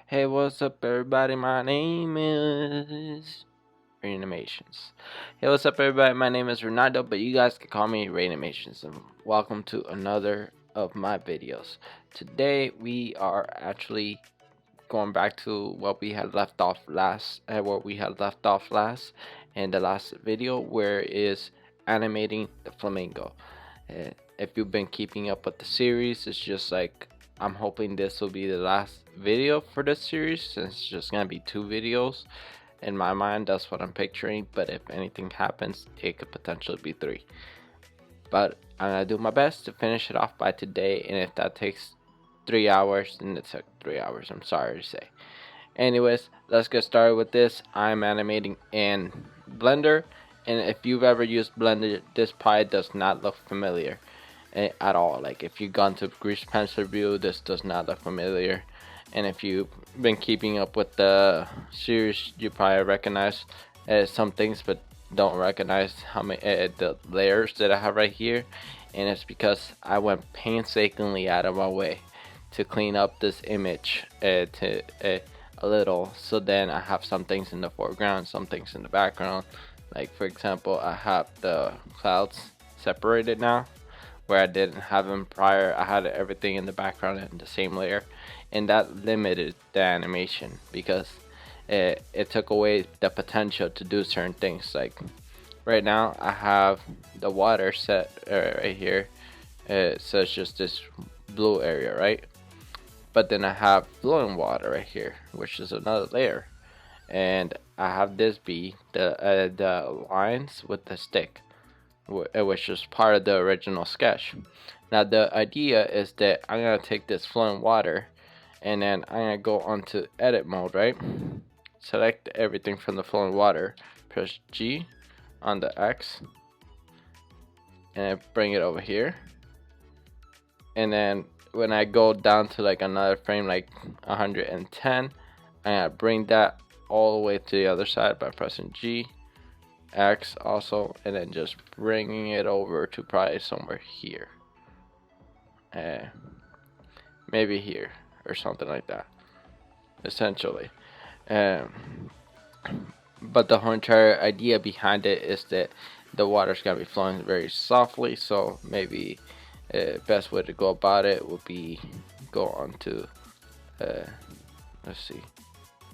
Hey, what's up, everybody? My name is Reynamations. Hey, what's up, everybody? My name is Reynaldo, but you guys can call me Reynamations, and welcome to another of my videos. Today, we are actually going back to what we had left off last, in the last video, where is animating the flamingo. If you've been keeping up with the series, it's just like I'm hoping this will be the last video for this series, since it's just gonna be 2 videos. In my mind, that's what I'm picturing, but if anything happens, it could potentially be 3. But I'm gonna do my best to finish it off by today, and if that takes 3 hours, then it took 3 hours, I'm sorry to say. Anyways, let's get started with this. I'm animating in Blender, and if you've ever used Blender, this probably does not look familiar at all. Like, if you've gone to Grease Pencil View, this does not look familiar. And if you've been keeping up with the series, you probably recognize some things, but don't recognize how many the layers that I have right here. And it's because I went painstakingly out of my way to clean up this image to a little, so then I have some things in the foreground, some things in the background. Like, for example, I have the clouds separated now, where I didn't have them prior. I had everything in the background in the same layer, and that limited the animation because it took away the potential to do certain things. Like, right now I have the water set right here, so it's just this blue area, right? But then I have flowing water right here, which is another layer, and I have this be the lines with the stick, which is part of the original sketch. Now the idea is that I'm gonna take this flowing water, and then I'm gonna go onto edit mode, right? Select everything from the flowing water, press G on the X, and bring it over here. And then when I go down to like another frame, like 110, I'm gonna bring that all the way to the other side by pressing G, X also, and then just bringing it over to probably somewhere here, maybe here or something like that, essentially. Um, but the whole entire idea behind it is that the water's gonna be flowing very softly, so maybe best way to go about it would be go on to let's see,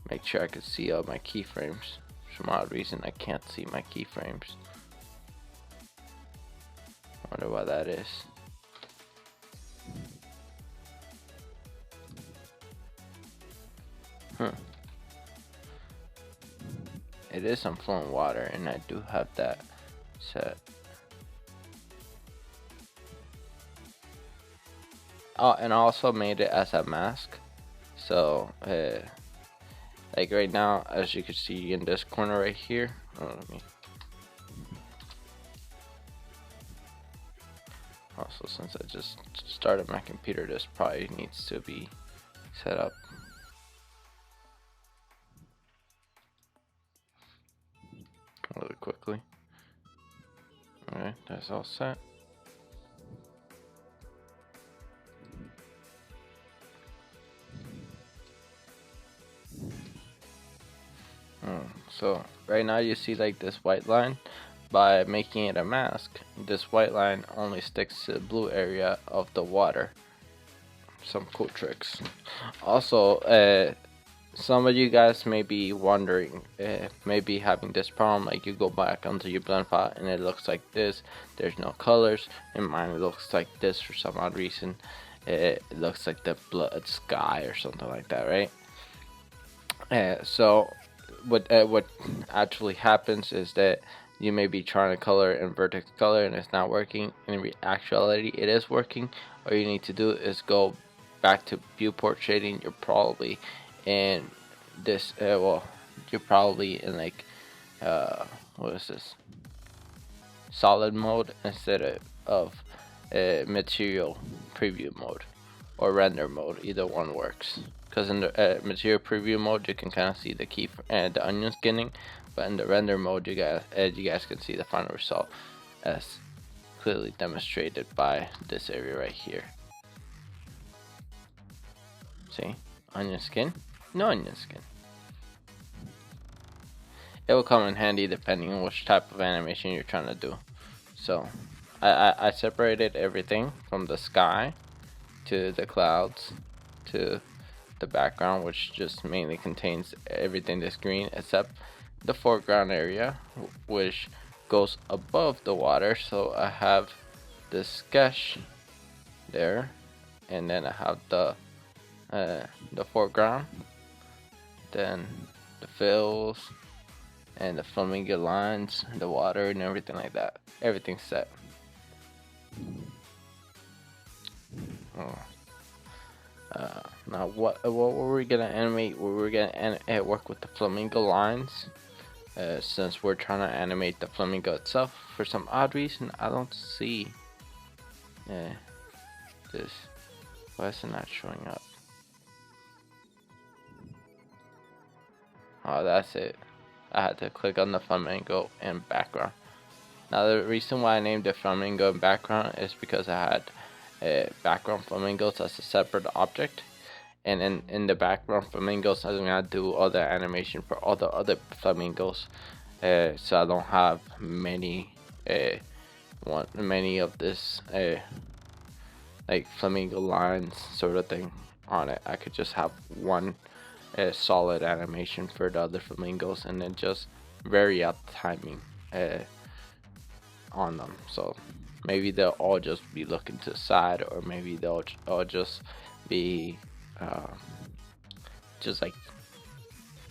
make sure I can see all my keyframes. For some odd reason I can't see my keyframes. Wonder why that is. It is some flowing water, and I do have that set. Oh, and I also made it as a mask. So, like right now, as you can see in this corner right here. Let me. Also, since I just started my computer, this probably needs to be set up. Really quickly. Alright, that's all set. So right now you see like this white line. By making it a mask, this white line only sticks to the blue area of the water. Some cool tricks. Also, some of you guys may be wondering, maybe having this problem, like you go back onto your blend file and it looks like this, there's no colors, and mine looks like this for some odd reason. It looks like the blood sky or something like that, right? So what actually happens is that you may be trying to color in vertex color and it's not working. In actuality, it is working. All you need to do is go back to viewport shading. You're probably in this well, you're probably in like what is this, solid mode instead of material preview mode or render mode. Either one works, because in the material preview mode you can kind of see the key and the onion skinning, but in the render mode you guys can see the final result as clearly demonstrated by this area right here. See, onion skin, no onion skin. It will come in handy depending on which type of animation you're trying to do. So I separated everything from the sky to the clouds to the background, which just mainly contains everything that's green except the foreground area, which goes above the water. So I have the sketch there, and then I have the foreground, then the fills and the flamingo lines, the water and everything like that. Everything's set. Oh. Now what were we gonna animate? We were gonna work with the flamingo lines, since we're trying to animate the flamingo itself. For some odd reason, I don't see this. Why is it not showing up? Oh, that's it. I had to click on the flamingo and background. Now the reason why I named the flamingo and background is because I had background flamingos as a separate object, and in the background flamingos I'm gonna do all the animation for all the other flamingos, so I don't have many of this like flamingo lines sort of thing on it. I could just have one solid animation for the other flamingos and then just vary out the timing on them. So maybe they'll all just be looking to the side, or maybe they'll all just be just like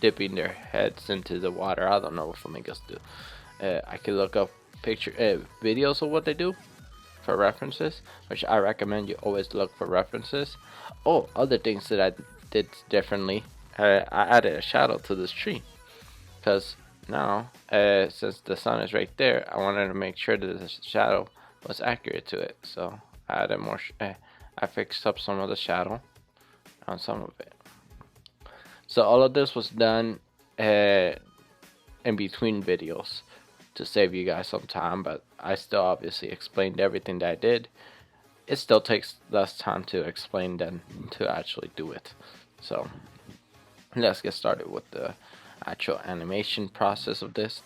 dipping their heads into the water. I don't know what flamingos do. I could look up videos of what they do for references, which I recommend you always look for references. Oh, other things that I did differently. I added a shadow to this tree because now, since the sun is right there, I wanted to make sure that the shadow was accurate to it. So I added more. I fixed up some of the shadow on some of it. So all of this was done in between videos to save you guys some time, but I still obviously explained everything that I did. It still takes less time to explain than to actually do it. So let's get started with the actual animation process of this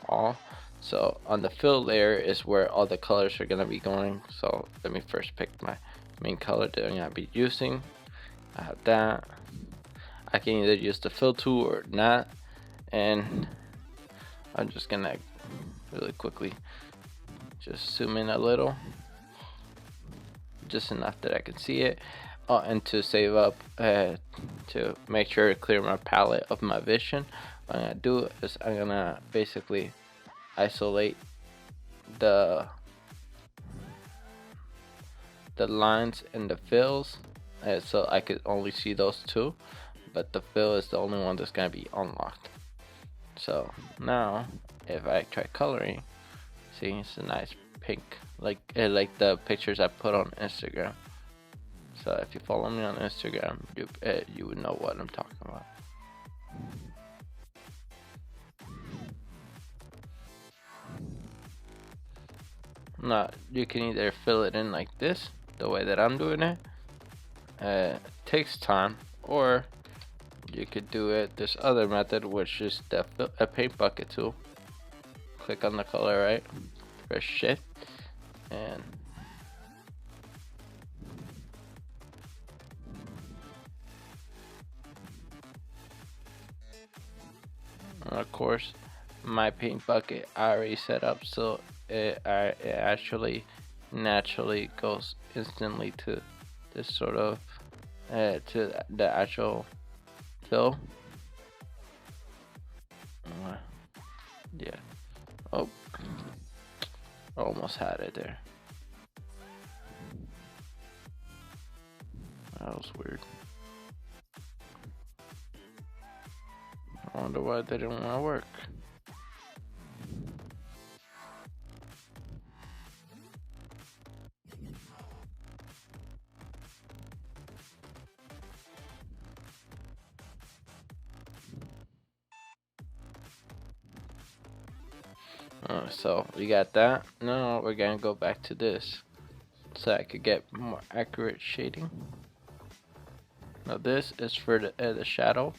all. So on the fill layer is where all the colors are gonna be going. So let me first pick my main color that I'm gonna be using. I have that. I can either use the fill tool or not, and I'm just gonna really quickly just zoom in a little, just enough that I can see it. Oh, and to save up, to make sure to clear my palette of my vision, what I'm gonna do is I'm gonna basically isolate the lines and the fills, so I could only see those two, but the fill is the only one that's gonna be unlocked. So now if I try coloring, see, it's a nice pink, like the pictures I put on Instagram. So if you follow me on Instagram, you would know what I'm talking about. Now you can either fill it in like this, the way that I'm doing it. It takes time, or you could do it this other method, which is a paint bucket tool. Click on the color, right? Press shift and of course my paint bucket I already set up, so it actually naturally goes instantly to this sort of to the actual fill. Yeah. Oh, almost had it there. That was weird. I wonder why they didn't want to work. So we got that. Now we're gonna go back to this so I could get more accurate shading. Now this is for the shadow,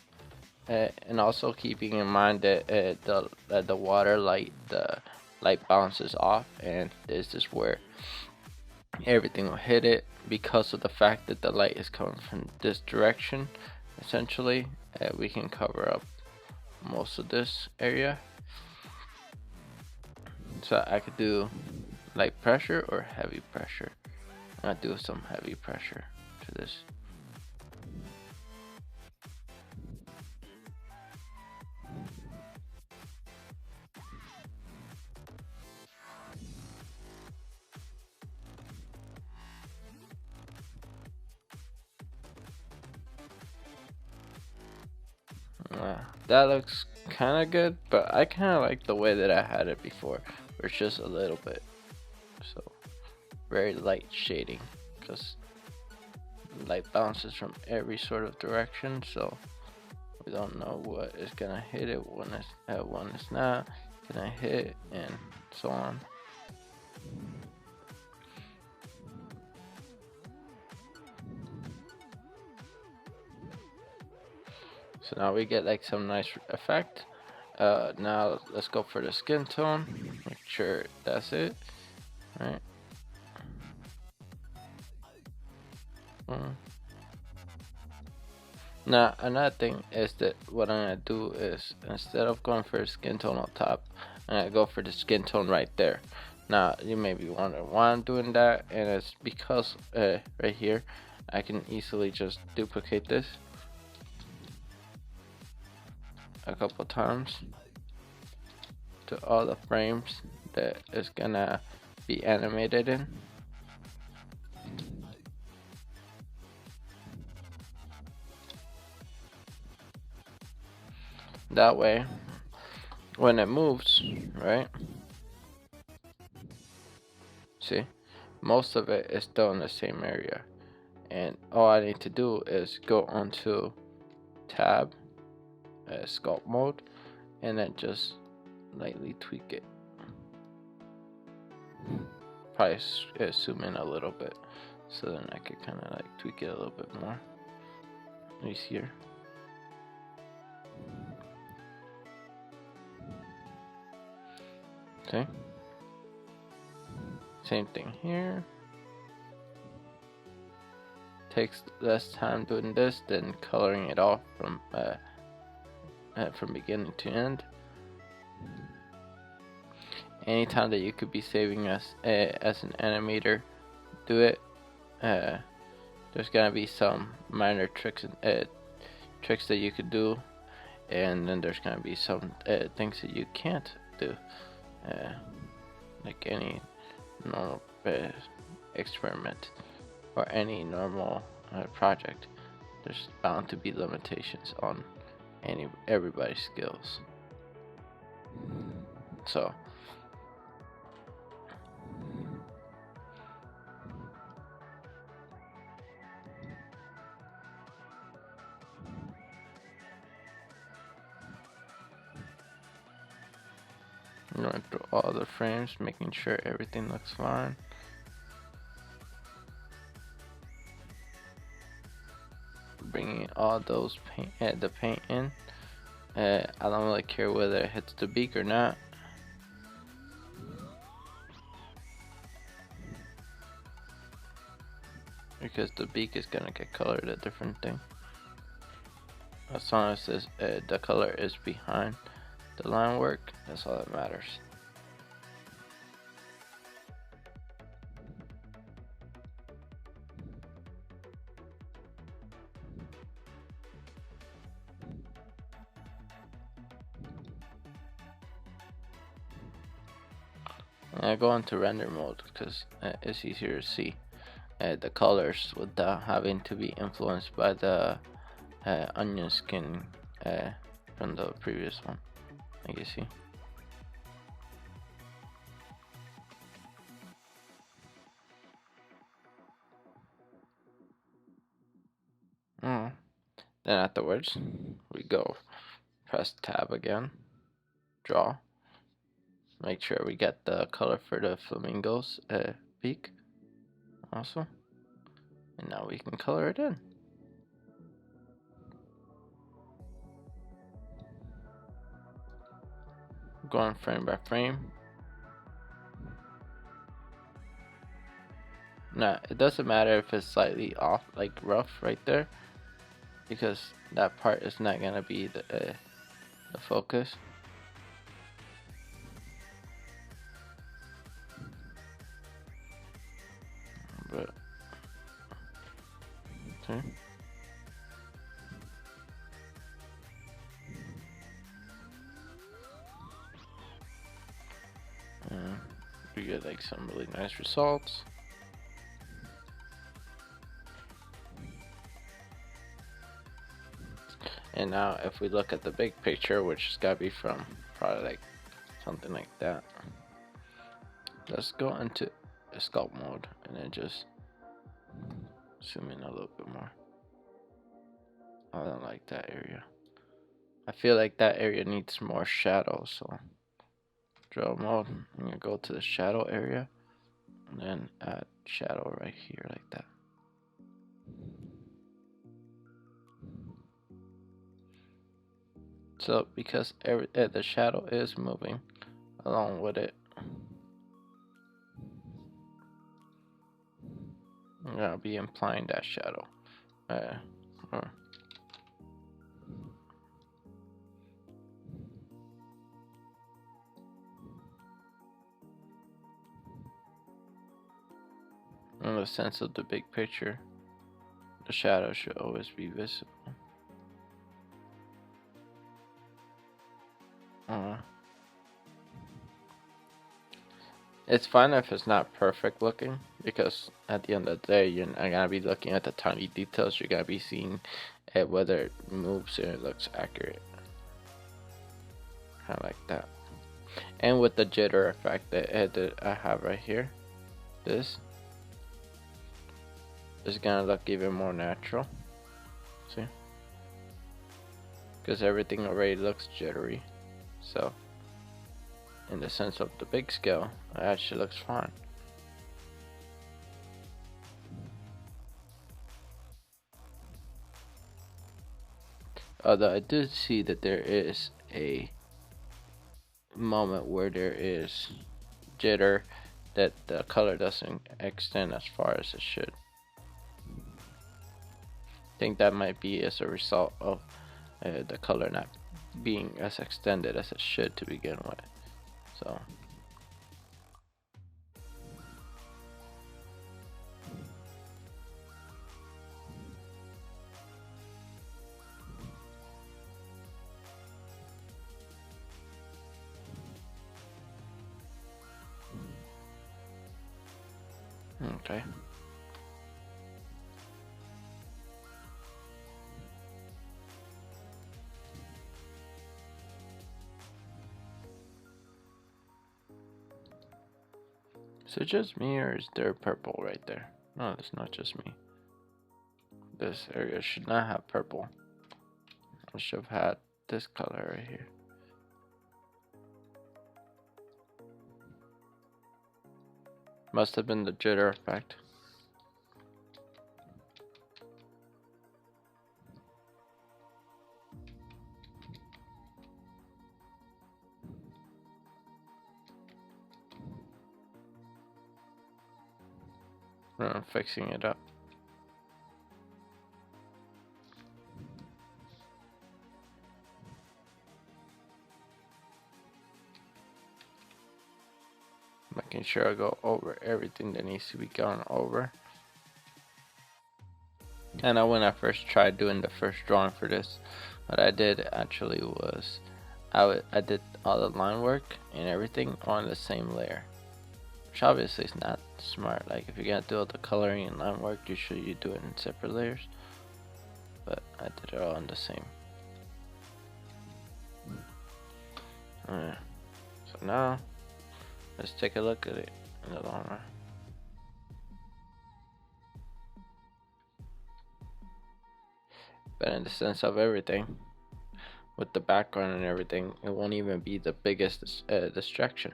and also keeping in mind that the water light, the light bounces off, and this is where everything will hit it because of the fact that the light is coming from this direction. Essentially, we can cover up most of this area. So I could do light pressure or heavy pressure. I'll do some heavy pressure to this. That looks kind of good, but I kind of like the way that I had it before, where it's just a little bit. So, very light shading, because light bounces from every sort of direction, so we don't know what is gonna hit it when it's not gonna hit, and so on. So now we get like some nice effect. Now let's go for the skin tone. Make sure that's it. Right. Now another thing is that what I'm gonna do is, instead of going for the skin tone on top, I'm gonna go for the skin tone right there. Now you may be wondering why I'm doing that, and it's because right here I can easily just duplicate this a couple times to all the frames that is gonna be animated in. That way, when it moves, right? See, most of it is still in the same area. And all I need to do is go onto tab, sculpt mode, and then just lightly tweak it. Probably zoom in a little bit, so then I could kind of like tweak it a little bit more. Easier. Okay. Same thing here. Takes less time doing this than coloring it off from beginning to end. Anytime that you could be saving as an animator, do it. There's gonna be some minor tricks that you could do, and then there's gonna be some things that you can't do, like any normal experiment or any normal project. There's bound to be limitations on everybody's skills. So I'm going through all the frames, making sure everything looks fine. Bringing all those the paint in. I don't really care whether it hits the beak or not. Because the beak is gonna get colored a different thing. As long as the color is behind the line work, that's all that matters. And I go into render mode because it's easier to see the colors without having to be influenced by the onion skin from the previous one, like you see. Then afterwards, we go press tab again, draw, make sure we get the color for the flamingo's beak also, and now we can color it in. going frame by frame. Now, it doesn't matter if it's slightly off, like rough right there, because that part is not gonna be the focus. But okay. We get like some really nice results. And now if we look at the big picture, which has gotta be from probably like something like that. Let's go into the sculpt mode and then just zoom in a little bit more. I don't like that area. I feel like that area needs more shadow, so draw mode, I'm gonna go to the shadow area and then add shadow right here like that. So because the shadow is moving along with it, I'm gonna be implying that shadow. In the sense of the big picture, the shadow should always be visible. It's fine if it's not perfect looking, because at the end of the day, you're not gonna be looking at the tiny details. You're gonna be seeing whether it moves and it looks accurate. Kind of like that. And with the jitter effect that I have right here, this is gonna look even more natural. See? Because everything already looks jittery. So, in the sense of the big scale, it actually looks fine. Although I do see that there is a moment where there is jitter, that the color doesn't extend as far as it should. I think that might be as a result of the color not being as extended as it should to begin with. So okay. Is it just me, or is there purple right there? No, it's not just me. This area should not have purple. I should have had this color right here. Must have been the jitter effect. I'm fixing it up. Making sure I go over everything that needs to be gone over. And when I first tried doing the first drawing for this, what I did actually was I did all the line work and everything on the same layer, which obviously is not smart. Like if you're gonna do all the coloring and line work, usually you do it in separate layers, but I did it all on the same. Alright, so now let's take a look at it in the long run. But in the sense of everything, with the background and everything, it won't even be the biggest distraction.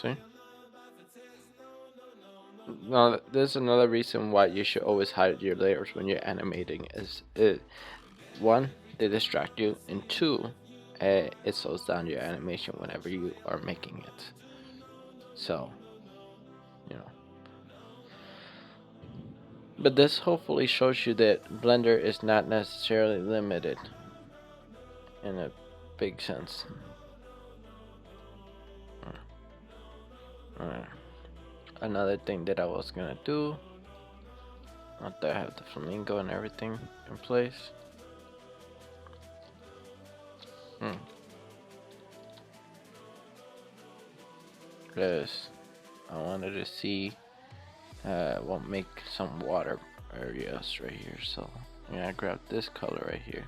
See? Now, there's another reason why you should always hide your layers when you're animating. Is it one, they distract you, and two, it slows down your animation whenever you are making it. So, you know. But this hopefully shows you that Blender is not necessarily limited in a big sense. Another thing that I was gonna do, after I have the flamingo and everything in place. Because I wanted to see, we'll make some water areas right here. So I'm gonna grab this color right here.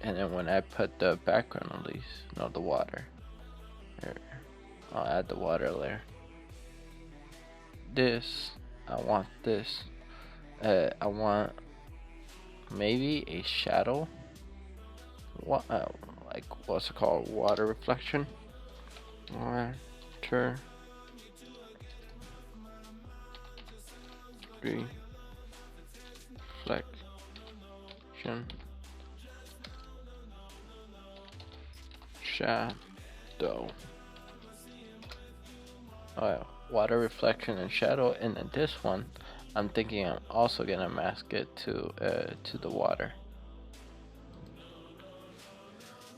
And then when I put the background on these, no, the water, here, I'll add the water layer. This, I want this. I want maybe a shadow. What, like what's it called? Water reflection. Water reflection shadow. Water reflection and shadow, and then this one, I'm thinking I'm also gonna mask it to the water.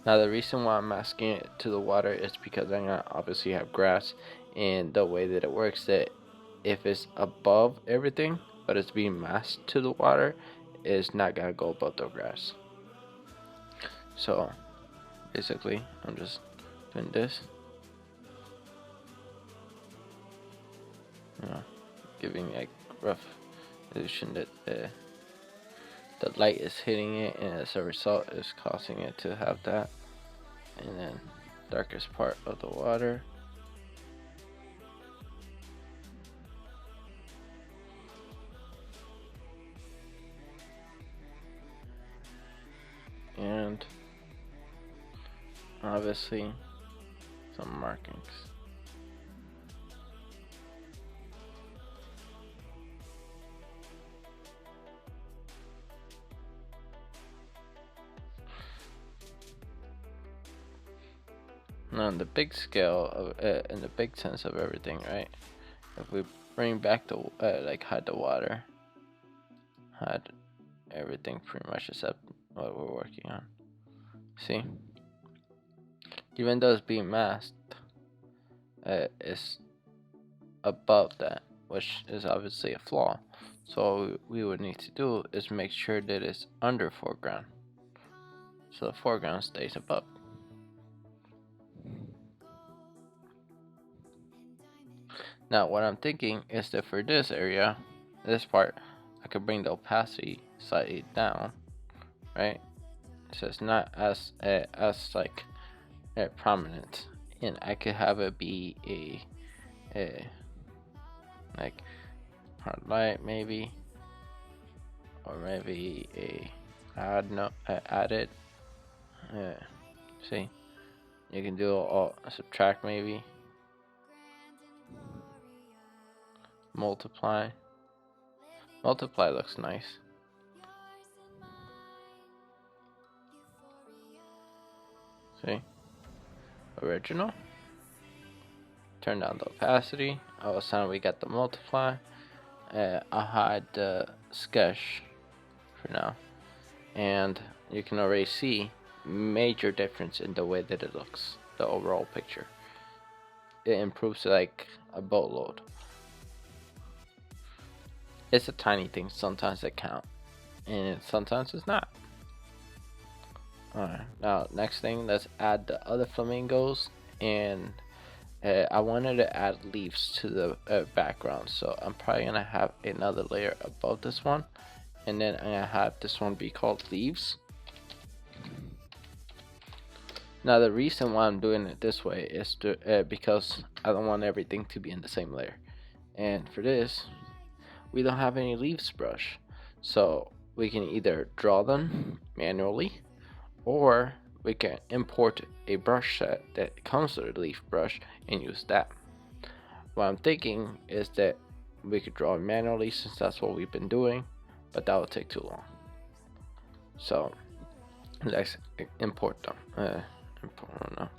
Now the reason why I'm masking it to the water is because I'm gonna obviously have grass, and the way that it works, that if it's above everything but it's being masked to the water, it's not gonna go above the grass. So basically I'm just doing this, giving a rough illusion that the light is hitting it, and as a result is causing it to have that. And then darkest part of the water, and obviously some markings. Now in the big scale of in the big sense of everything, right? If we bring back the like hide the water, hide everything pretty much except what we're working on. See, even though it's being masked, it's above that, which is obviously a flaw. So what we would need to do is make sure that it's under foreground, so the foreground stays above. Now what I'm thinking is that for this area, this part, I could bring the opacity slightly down, right? So it's not as like prominent, and I could have it be a like hard light maybe, or maybe a added. See, you can do all subtract maybe, multiply. Multiply looks nice. See, original. Turn down the opacity. All of a sudden we got the multiply. I'll hide the sketch for now, and you can already see major difference in the way that it looks, the overall picture. It improves like a boatload. It's a tiny thing, sometimes it counts, and sometimes it's not. Alright, now next thing, let's add the other flamingos, and I wanted to add leaves to the background, so I'm probably gonna have another layer above this one, and then I'm gonna have this one be called leaves. Now the reason why I'm doing it this way is because I don't want everything to be in the same layer, and for this we don't have any leaves brush, so we can either draw them manually, or we can import a brush set that comes with a leaf brush and use that. What I'm thinking is that we could draw manually since that's what we've been doing, but that would take too long. So let's import them. Import now.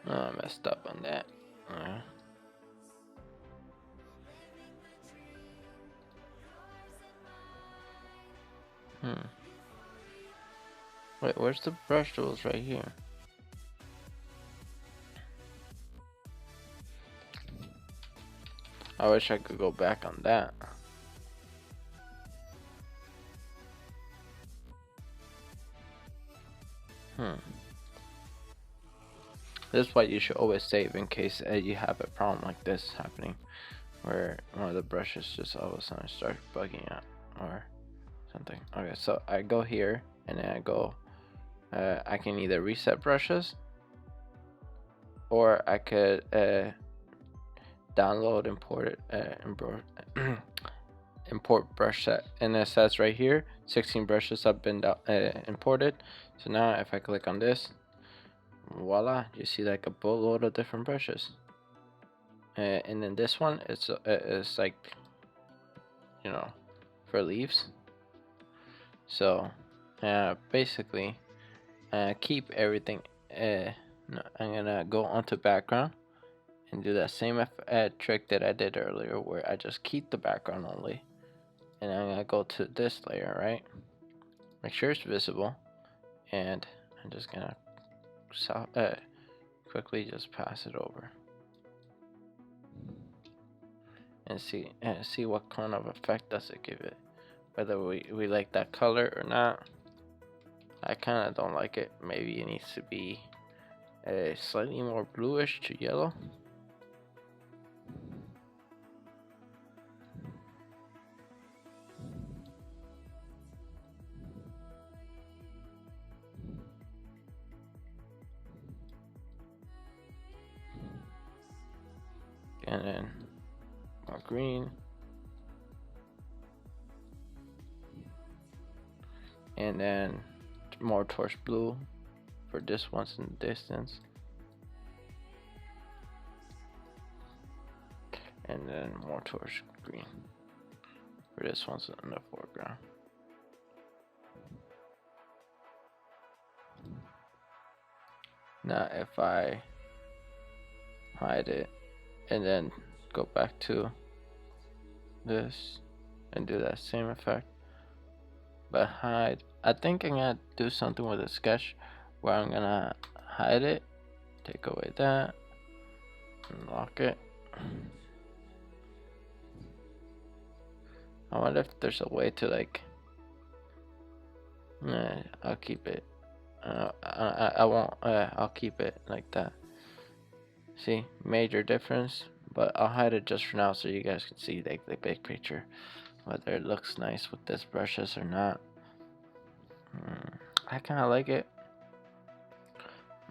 Oh, I messed up on that. Wait, where's the brush tools? Right here. I wish I could go back on that. This is why you should always save in case you have a problem like this happening, where one of the brushes just all of a sudden start bugging out or something. Okay, so I go here and then I go. I can either reset brushes, or I could download, import it, import brush set, and it says right here 16 brushes have been imported. So now if I click on this, voila, you see like a boatload of different brushes. And then this one, it's like, you know, for leaves. So basically keep everything. No, I'm gonna go onto background and do that same trick that I did earlier, where I just keep the background only, and I'm gonna go to this layer, right? Make sure it's visible, and I'm just gonna quickly just pass it over and see what kind of effect does it give it, whether we like that color or not. I kind of don't like it. Maybe it needs to be slightly more bluish to yellow. And then more green. And then more towards blue for this one's in the distance. And then more towards green for this one's in the foreground. Now if I hide it and then go back to this and do that same effect, but hide, I think I'm gonna do something with a sketch where I'm gonna hide it, take away that, unlock it. I wonder if there's a way to like, I'll keep it. I won't. I'll keep it like that. See, major difference, but I'll hide it just for now so you guys can see like the big picture, whether it looks nice with this brushes or not. I kind of like it.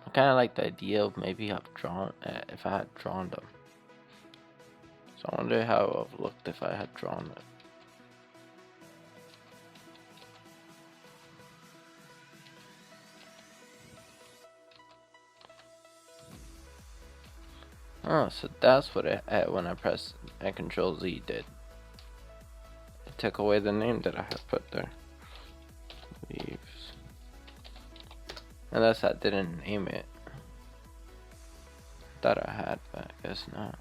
I kind of like the idea of maybe I've drawn if I had drawn them. So I wonder how it would have looked if I had drawn them. Oh, so that's what it when I pressed Control Z did. It took away the name that I had put there. Leaves. Unless I didn't name it. Thought I had, but I guess not.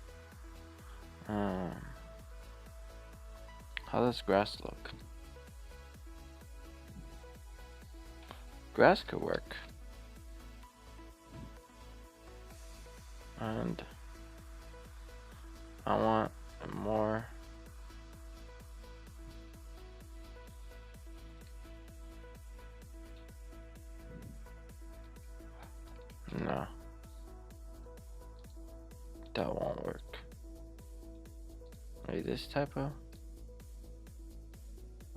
How does grass look? Grass could work. And I want more. No, that won't work. Maybe this type of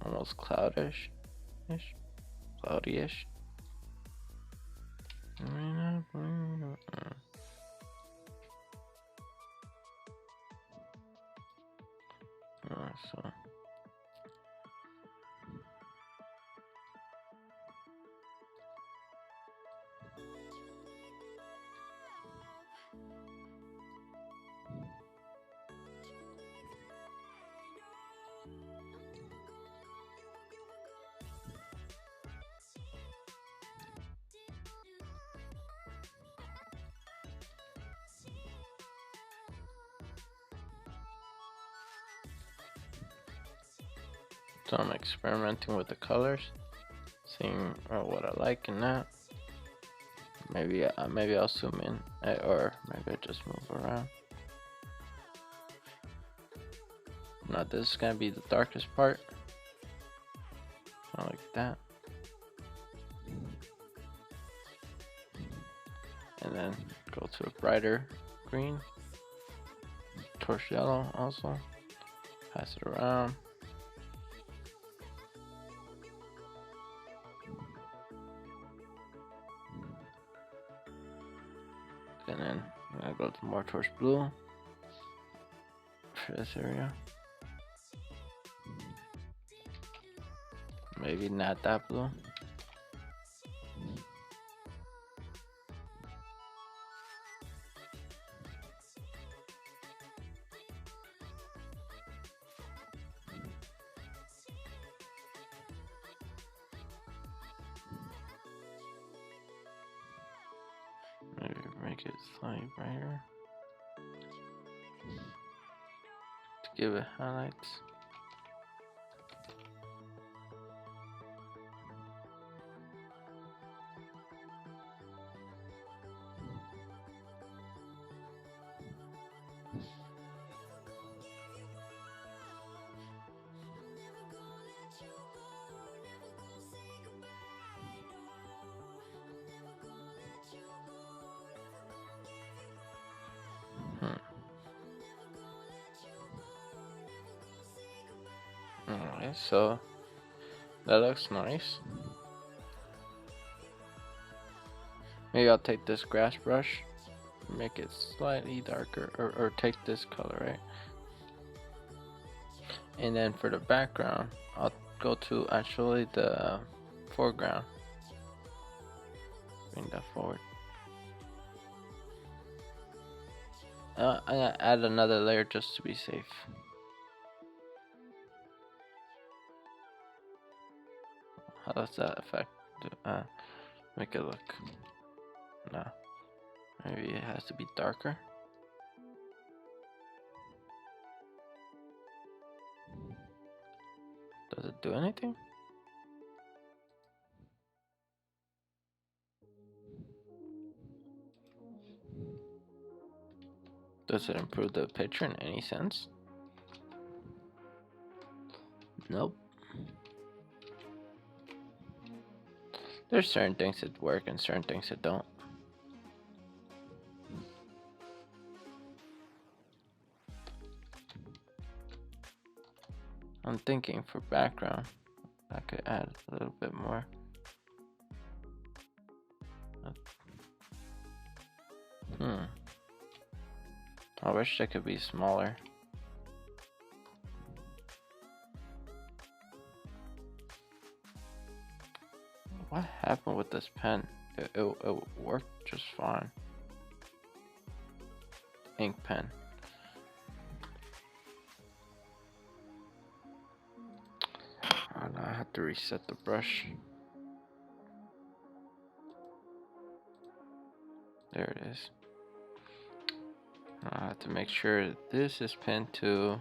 almost cloudish, cloudy-ish. So So I'm experimenting with the colors, seeing what I like and not. Maybe I'll zoom in, or maybe I just move around. Now this is gonna be the darkest part. I like that. And then go to a brighter green, torch yellow also. Pass it around. And then I'm gonna go to more towards blue for this area. Maybe not that blue. Maybe make it slightly brighter to give it highlights. Alright, so that looks nice. Maybe I'll take this grass brush, make it slightly darker, or take this color, right? And then for the background, I'll go to actually the foreground. Bring that forward. I'm gonna add another layer just to be safe. How does that affect? Make it look? No. Maybe it has to be darker. Does it do anything? Does it improve the picture in any sense? Nope. There's certain things that work and certain things that don't. I'm thinking for background, I could add a little bit more. I wish they could be smaller. What happened with this pen? It worked just fine. Ink pen. Oh no, I have to reset the brush. There it is. I have to make sure this is pinned to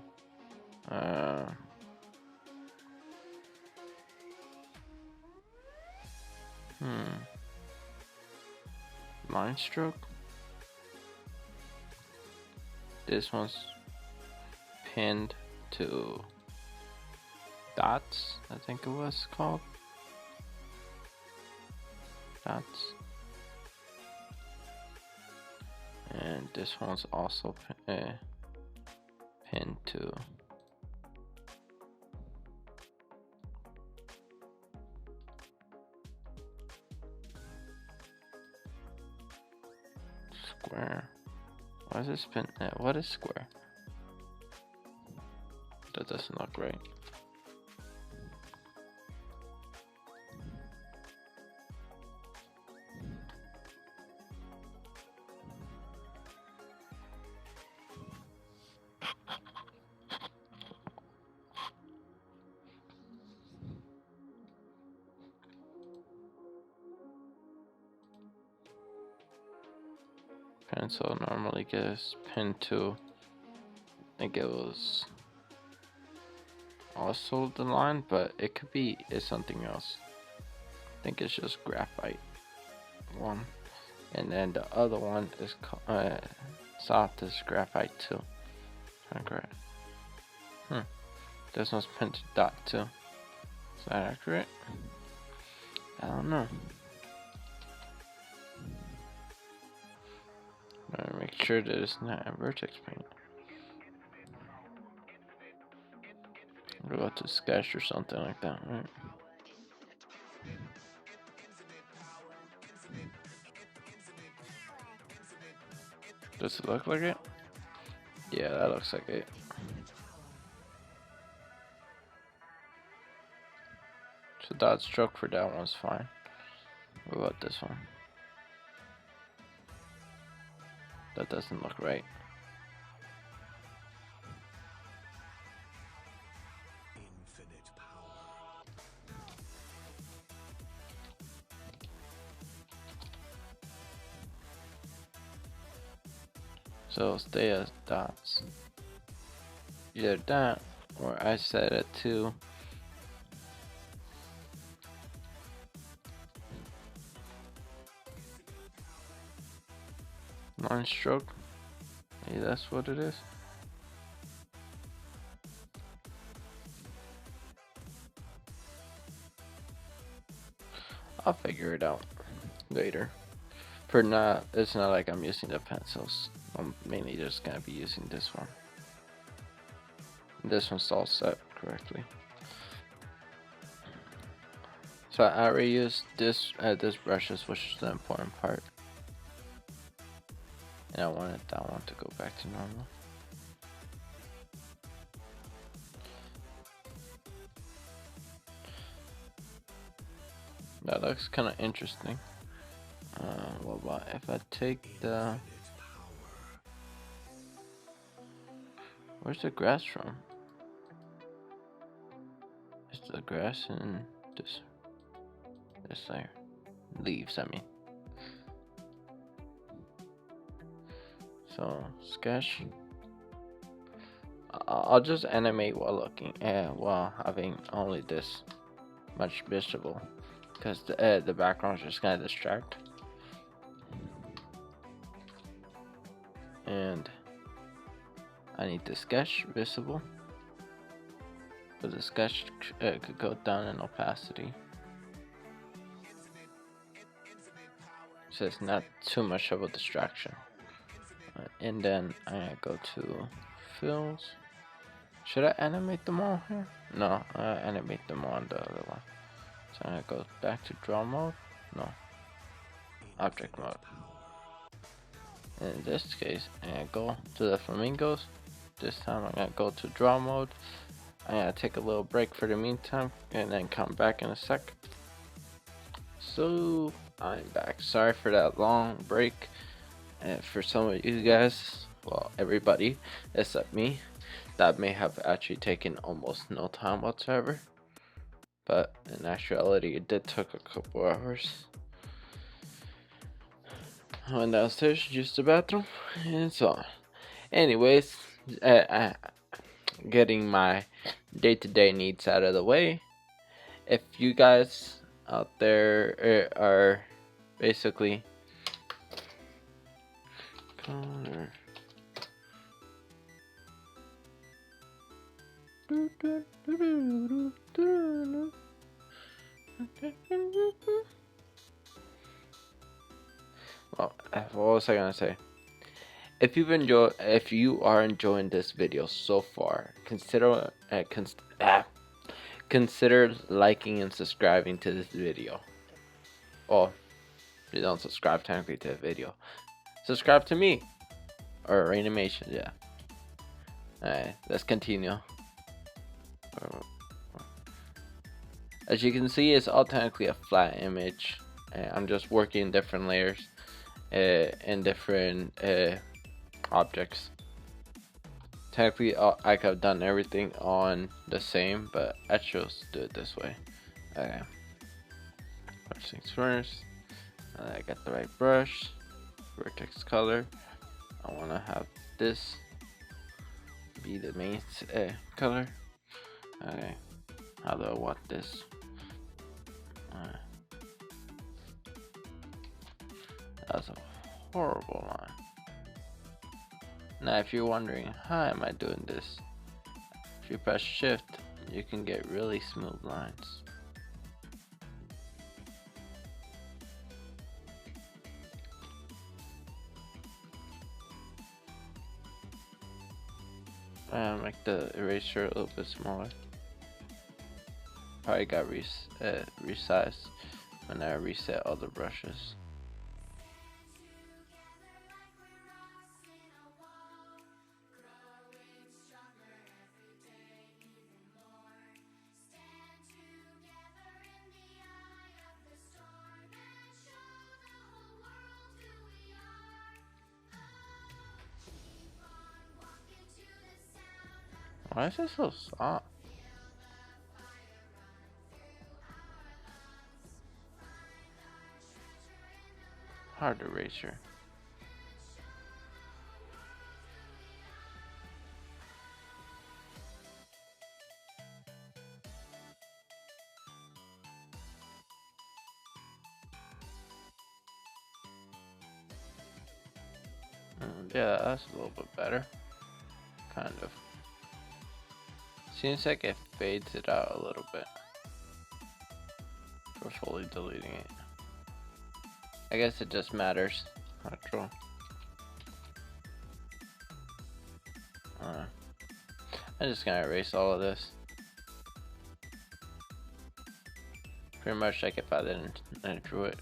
line stroke. This one's pinned to dots, I think it was called. Dots. And this one's also pinned to square. Why is this pin? What is square? That doesn't look right. Pencil normally gets pinned to, I think it was also the line, but it could be it's something else. I think it's just graphite one, and then the other one is soft is graphite too. Correct. This one's printed dot too. Is that accurate? I don't know. Gotta make sure that it's not a vertex paint. Go to sketch or something like that, right? Does it look like it? Yeah, that looks like it. So dot stroke for that one's fine. What about this one? That doesn't look right. So stay as dots. Either that, or I set it to line stroke. Maybe that's what it is. I'll figure it out later. For now, it's not like I'm using the pencils. I'm mainly just gonna be using this one. This one's all set correctly. So I already used this brushes, which is the important part. And I wanted that one to go back to normal. That looks kind of interesting. What about if I take the... Where's the grass from? Is the grass in this layer? Leaves, I mean. So, sketch. I'll just animate while looking, while having only this much visible, because the background is just gonna distract. And I need the sketch visible, but the sketch could go down in opacity, so it's not too much of a distraction. And then I go to fills. Should I animate them all here? No, I animate them on the other one. So I go back to draw mode. No, object mode. In this case, I'm gonna go to the flamingos. This time I'm gonna go to draw mode. I'm gonna take a little break for the meantime and then come back in a sec. So I'm back. Sorry for that long break. And for some of you guys, well, everybody except me, that may have actually taken almost no time whatsoever. But in actuality, it did take a couple hours. I went downstairs, used the bathroom, and so on. Anyways, getting my day-to-day needs out of the way. If you guys out there are basically color. Well, what was I gonna say? If you are enjoying this video so far, consider liking and subscribing to this video. Oh, you don't subscribe technically to the video. Subscribe to me or Reynamations, yeah. Alright, let's continue. As you can see, it's all technically a flat image. I'm just working different layers and different objects. Technically, I could have done everything on the same, but I chose to do it this way. Okay. First things first, I got the right brush, vertex color. I want to have this be the main color. Okay, how do I want this? That's a horrible line. Now, if you're wondering how am I doing this, if you press shift, you can get really smooth lines. Make the eraser a little bit smaller. Probably got resized when I reset all the brushes. Why is it so soft? Hard eraser. Yeah, that's a little bit better. Kind of. Seems like it fades it out a little bit for fully deleting it. I guess it just matters. After all. I'm just gonna erase all of this. Pretty much like if I didn't drew it.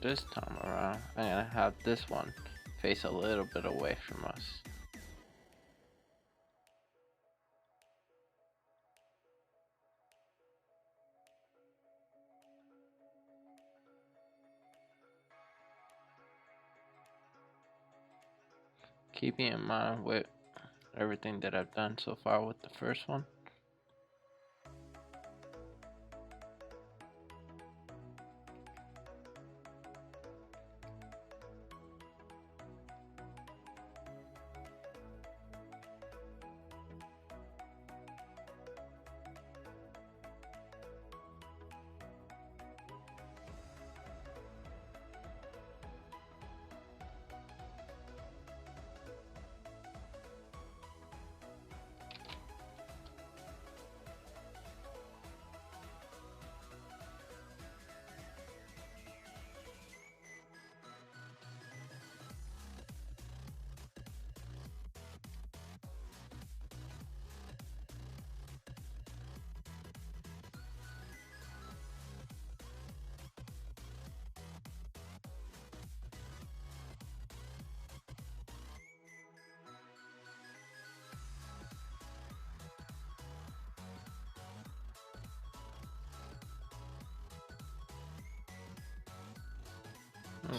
This time around, I'm gonna have this one face a little bit away from us. Keeping in mind with everything that I've done so far with the first one.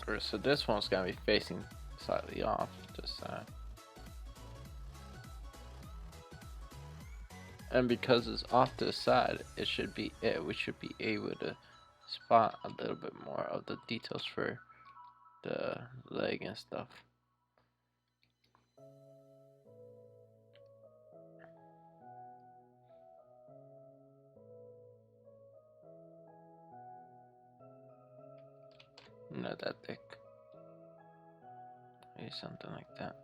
Okay, so this one's gonna be facing slightly off this side. And because it's off to the side, we should be able to spot a little bit more of the details for the leg and stuff. Not that thick. Maybe something like that.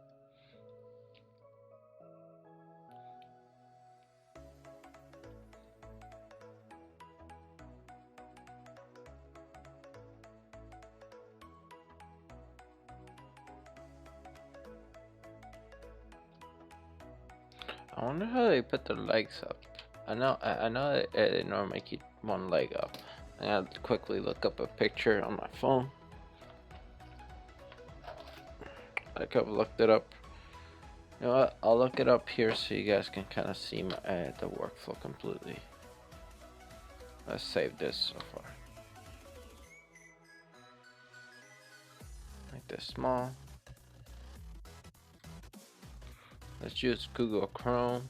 I wonder how they put the legs up. I know they normally keep one leg up. I gotta quickly look up a picture on my phone. I could have looked it up. You know what? I'll look it up here so you guys can kind of see the workflow completely. Let's save this so far. Make this small. Let's use Google Chrome.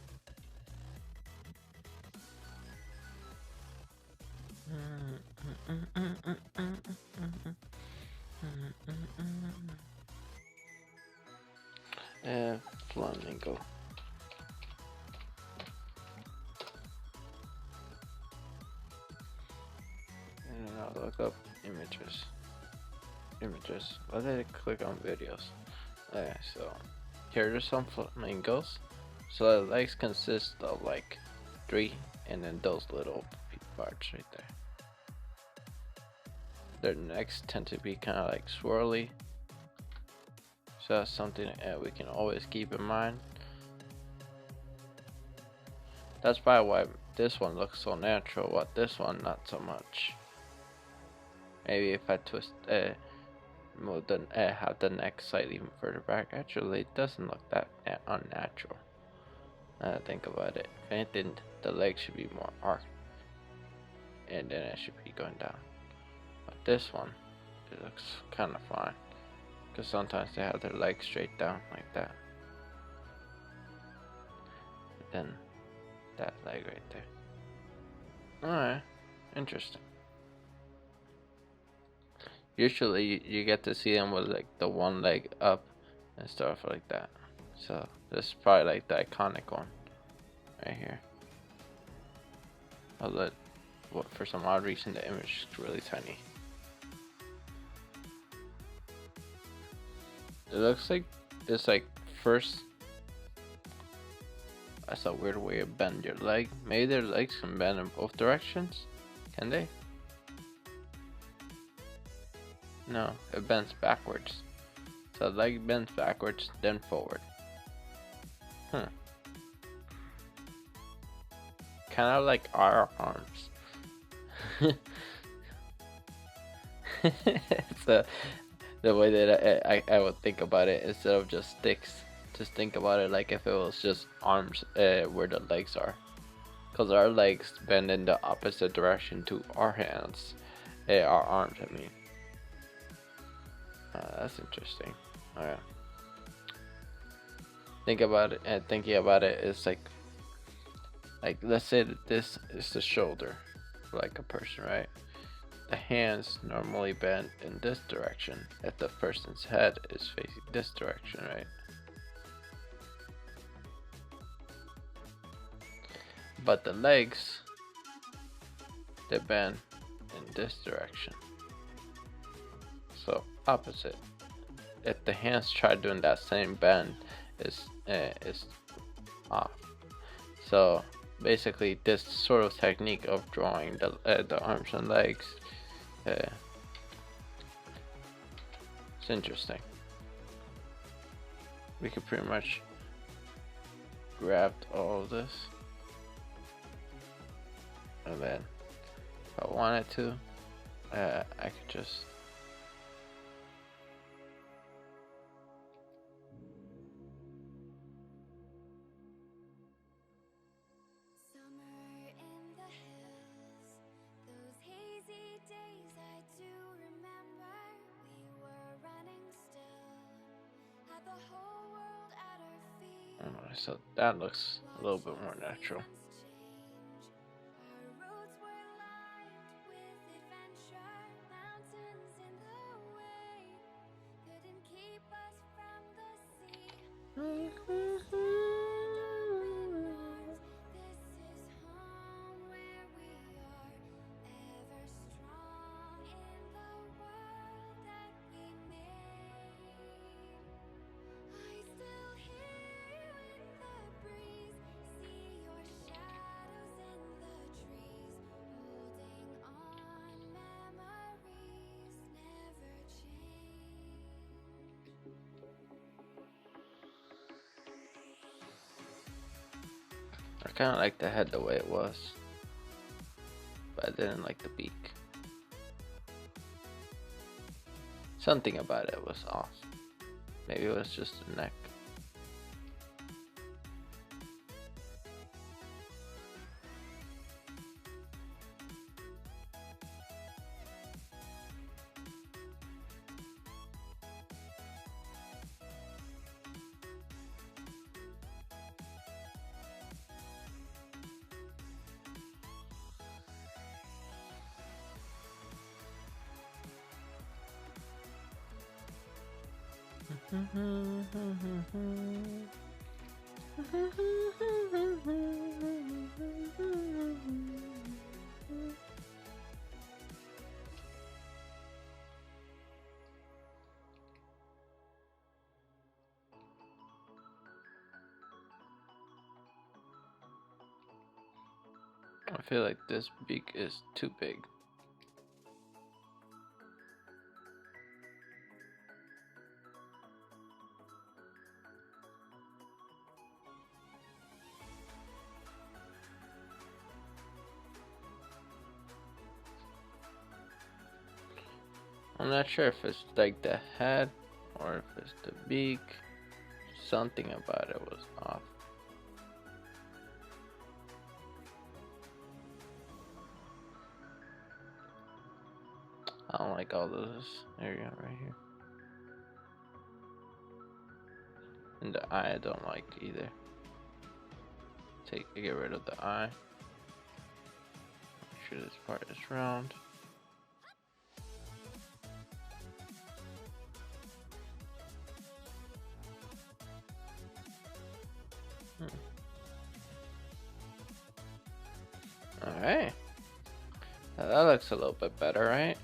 Uh, Flamingo. And then I'll look up images. Images. Why did I click on videos? Okay, so here are some flamingos. So the legs consist of like 3, and then those little parts right there. Their necks tend to be kind of like swirly. So that's something we can always keep in mind. That's probably why this one looks so natural, while this one not so much. Maybe if I twist, move the, have the neck slightly further back, actually it doesn't look that unnatural. Think about it. If anything, the legs should be more arched, and then it should be going down. But this one, it looks kind of fine, because sometimes they have their legs straight down like that. But then that leg right there. Alright, interesting. Usually you get to see them with like the one leg up and stuff like that. So this is probably like the iconic one right here. Although, for some odd reason, the image is really tiny. It looks like it's like first. That's a weird way to bend your leg. Maybe their legs can bend in both directions. Can they? No, it bends backwards. So the leg bends backwards, then forward. Kind of like our arms. So the way that I would think about it, instead of just sticks, just think about it like if it was just arms where the legs are. Because our legs bend in the opposite direction to our hands. Our arms, I mean. That's interesting. Alright. Think about it, and thinking about it is like let's say that this is the shoulder, like a person, right? The hands normally bend in this direction if the person's head is facing this direction, right? But the legs, they bend in this direction. So opposite. If the hands try doing that same bend, is off. So basically, this sort of technique of drawing the arms and legs, it's interesting. We could pretty much grab all of this, and then if I wanted to, I could just. So that looks a little bit more natural. I kind of like the head the way it was, but I didn't like the beak. Something about it was off. Maybe it was just the neck. I feel like this beak is too big. I'm not sure if it's like the head or if it's the beak. Something about it was off. I don't like all this area right here. And the eye I don't like either. Get rid of the eye. Make sure this part is round. Alright. That looks a little bit better, right?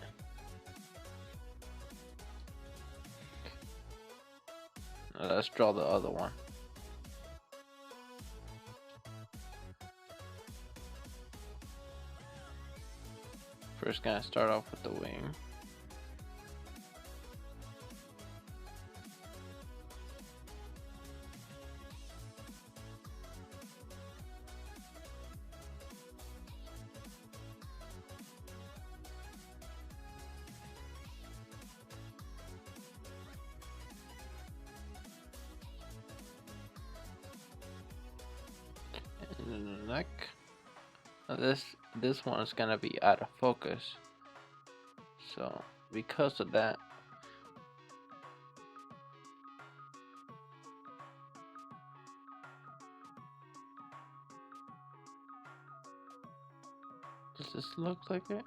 Now let's draw the other one. First gonna start off with the wing. And then the neck. Now this one is gonna be out of focus. So because of that, does this look like it?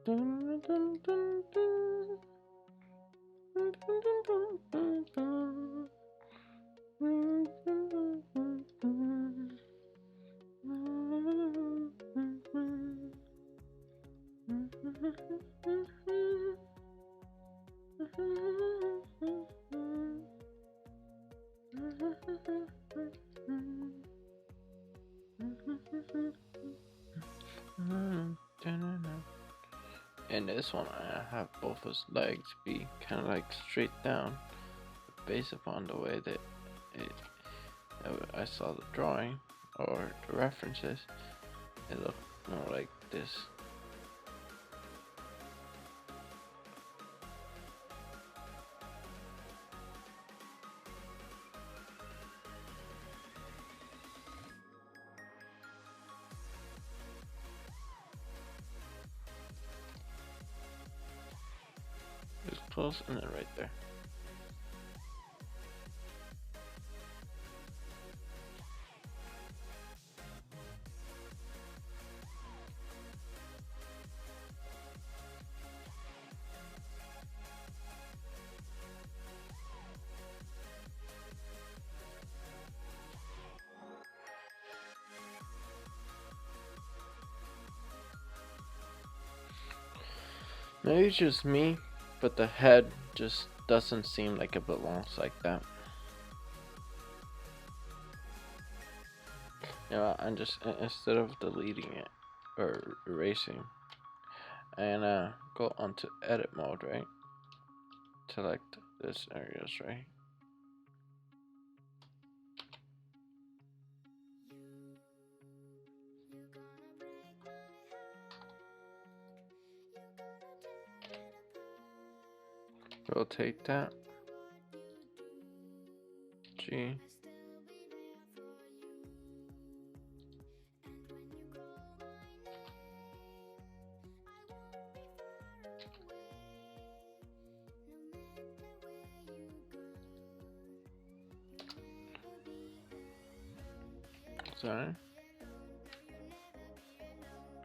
Dun, dun, dun, dun. Dun, dun, dun, dun, dun. Dun, dun, dun, dun, dun. And this one, I have both his legs be kind of like straight down, based upon the way that I saw the drawing or the references. It looked more like this. It's close, and then right there. Maybe it's just me, but the head just doesn't seem like it belongs like that. You know, I'm just, instead of deleting it or erasing, and go onto edit mode, right? Select this areas, right? Rotate that. G. Sorry.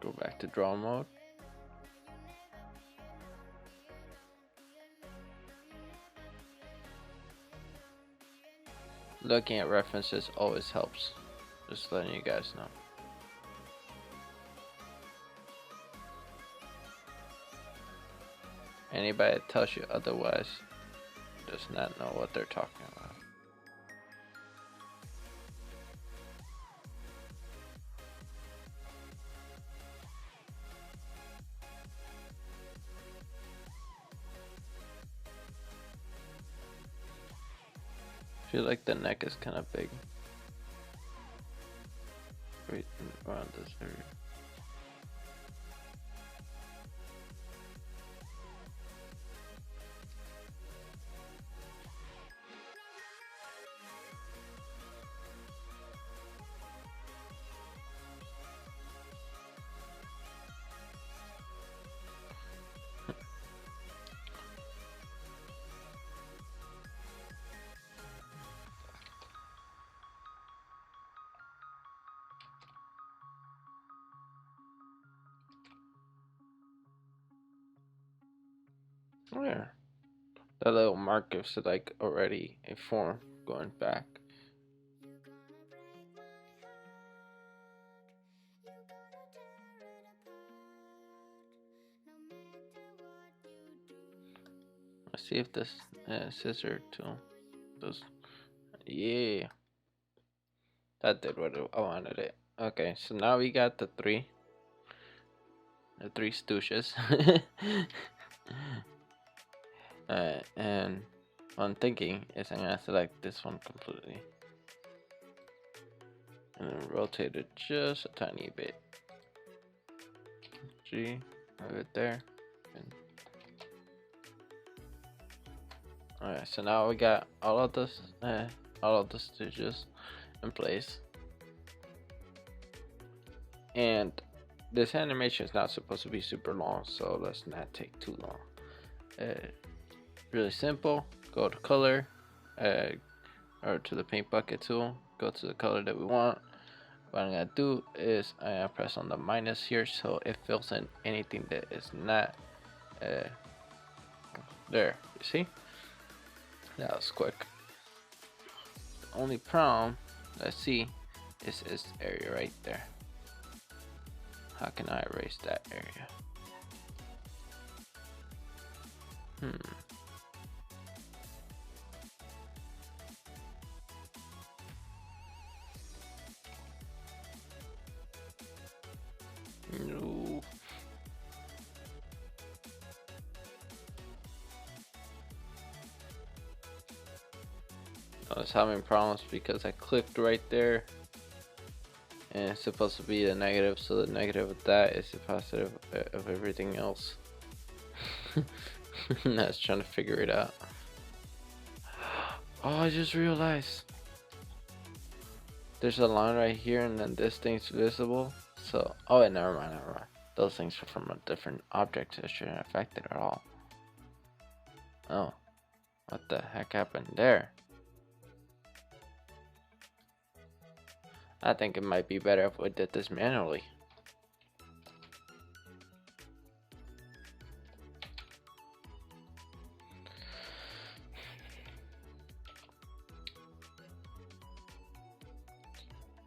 Go back to draw mode. looking at references always helps. Just letting you guys know. Anybody that tells you otherwise does not know what they're talking about. I feel like the neck is kind of big. Right around this area. Oh, yeah. That little mark gives it like already a form going back. Let's see if this scissor tool does. Yeah, that did what I wanted it. Okay, so now we got the three stooges. And what I'm thinking is I'm gonna select this one completely and then rotate it just a tiny bit. G, move it there. And alright, so now we got all of the stitches in place, and this animation is not supposed to be super long, so let's not take too long. Really simple. Go to color, or to the paint bucket tool. Go to the color that we want. What I'm gonna do is I'm gonna press on the minus here, so it fills in anything that is not there. You see? That was quick. The only problem I see is this area right there. How can I erase that area? No. I was having problems because I clicked right there and it's supposed to be the negative, so the negative of that is the positive of everything else. And I was trying to figure it out. Oh, I just realized there's a line right here and then this thing's visible. So, oh wait, never mind. Those things are from a different object, so it shouldn't affect it at all. Oh, what the heck happened there? I think it might be better if we did this manually.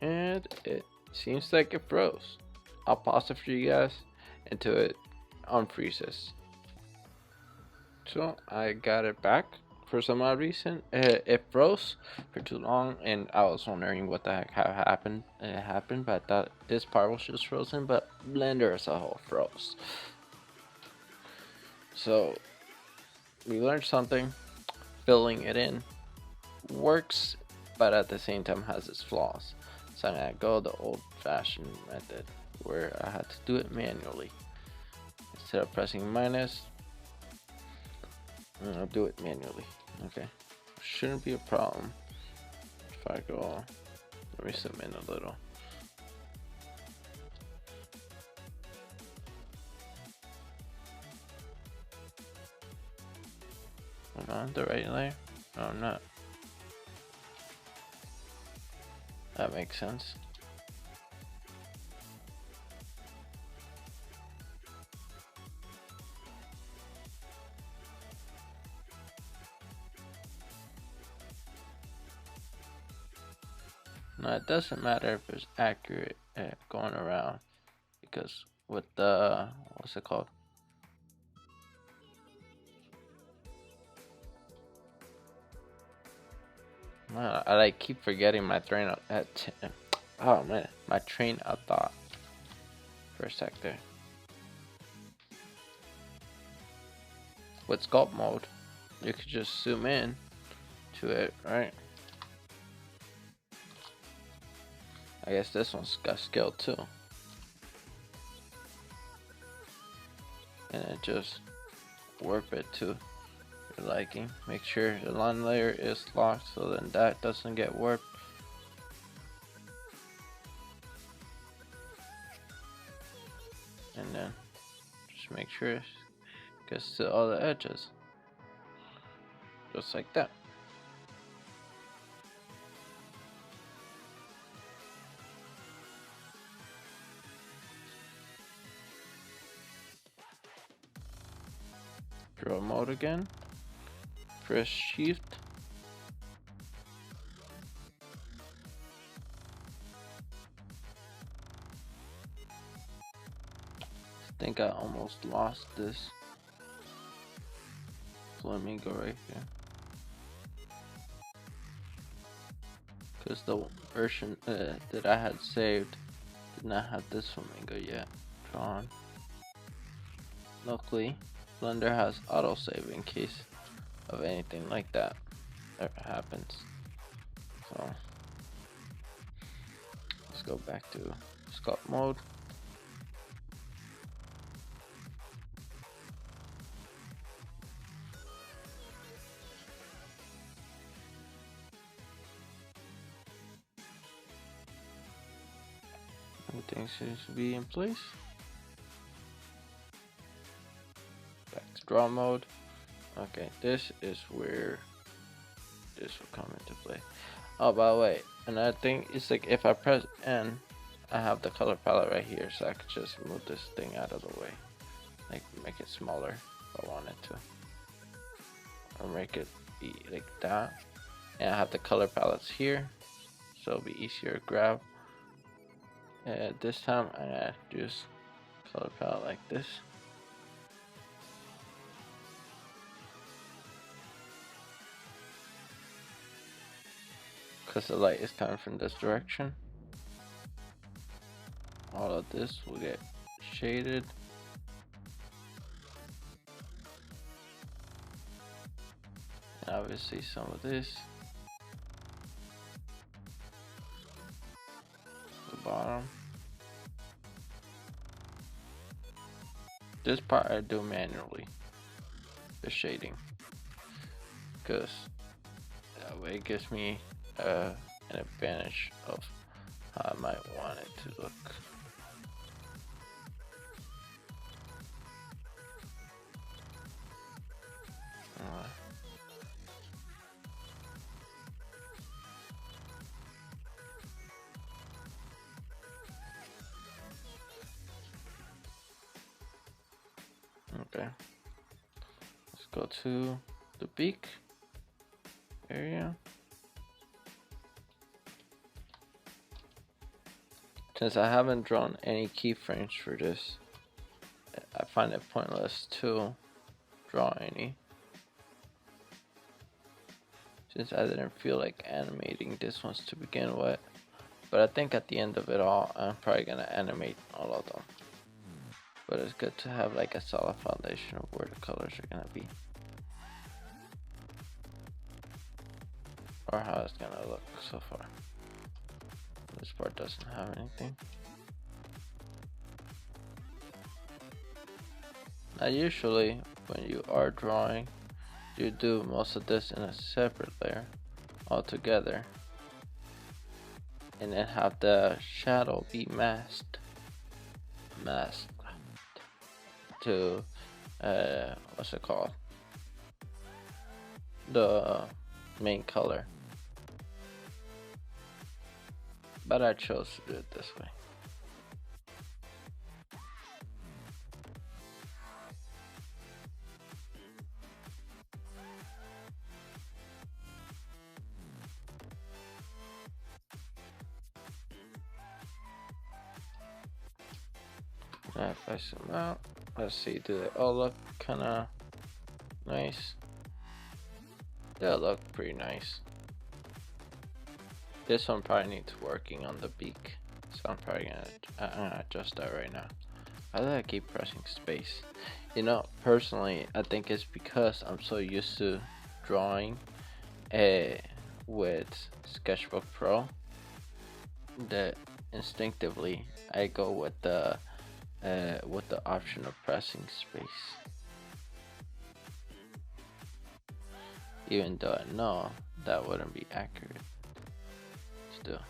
And it seems like it froze. I'll pause it for you guys until it unfreezes. So I got it back. For some odd reason, it froze for too long, and I was wondering what the heck happened. It happened, but I thought this part was just frozen, but Blender as a whole froze. So we learned something. Filling it in works, but at the same time has its flaws. So I'm gonna go the old-fashioned method where I had to do it manually. Instead of pressing minus, I'll do it manually. Okay, shouldn't be a problem. If I go, let me zoom in a little. Am I on the right layer? No, I'm not. That makes sense. Now it doesn't matter if it's accurate at going around because with the what's it called? Man, I like keep forgetting my train of oh man, my train of thought for a sec there. With sculpt mode, you could just zoom in to it, right? I guess this one's got scale too. And it just warp it to your liking. Make sure the line layer is locked so then that doesn't get warped. And then just make sure it gets to all the edges. Just like that. Draw mode again. Press shift. I think I almost lost this Flamingo right here. Because the version that I had saved did not have this Flamingo yet drawn. Luckily, Blender has autosave in case of anything like that ever happens. So let's go back to sculpt mode. Everything seems to be in place. Back to draw mode. Okay, this is where this will come into play. Oh, by the way, another thing is like if I press N, I have the color palette right here, so I could just move this thing out of the way, like make it smaller if I wanted to, or make it be like that. And I have the color palettes here, so it'll be easier to grab. This time I gotta use color palette like this. Because the light is coming from this direction. All of this will get shaded. And obviously some of this. The bottom. This part I do manually. The shading. Because that way it gives me an advantage of how I might want it to look. Okay, let's go to the beak area. Since I haven't drawn any keyframes for this, I find it pointless to draw any. Since I didn't feel like animating this ones to begin with. But I think at the end of it all, I'm probably gonna animate all of them. But it's good to have like a solid foundation of where the colors are gonna be. Or how it's gonna look so far. This part doesn't have anything. Now usually when you are drawing, you do most of this in a separate layer altogether. And then have the shadow be masked to what's it called, the main color, but I chose to do it this way. If I zoom out, let's see, do they all look kinda nice? They look pretty nice. This one probably needs working on the beak, so I'm probably gonna adjust that right now. How do I keep pressing space? You know, personally, I think it's because I'm so used to drawing with Sketchbook Pro that instinctively I go with the option of pressing space, even though I know that wouldn't be accurate. Still.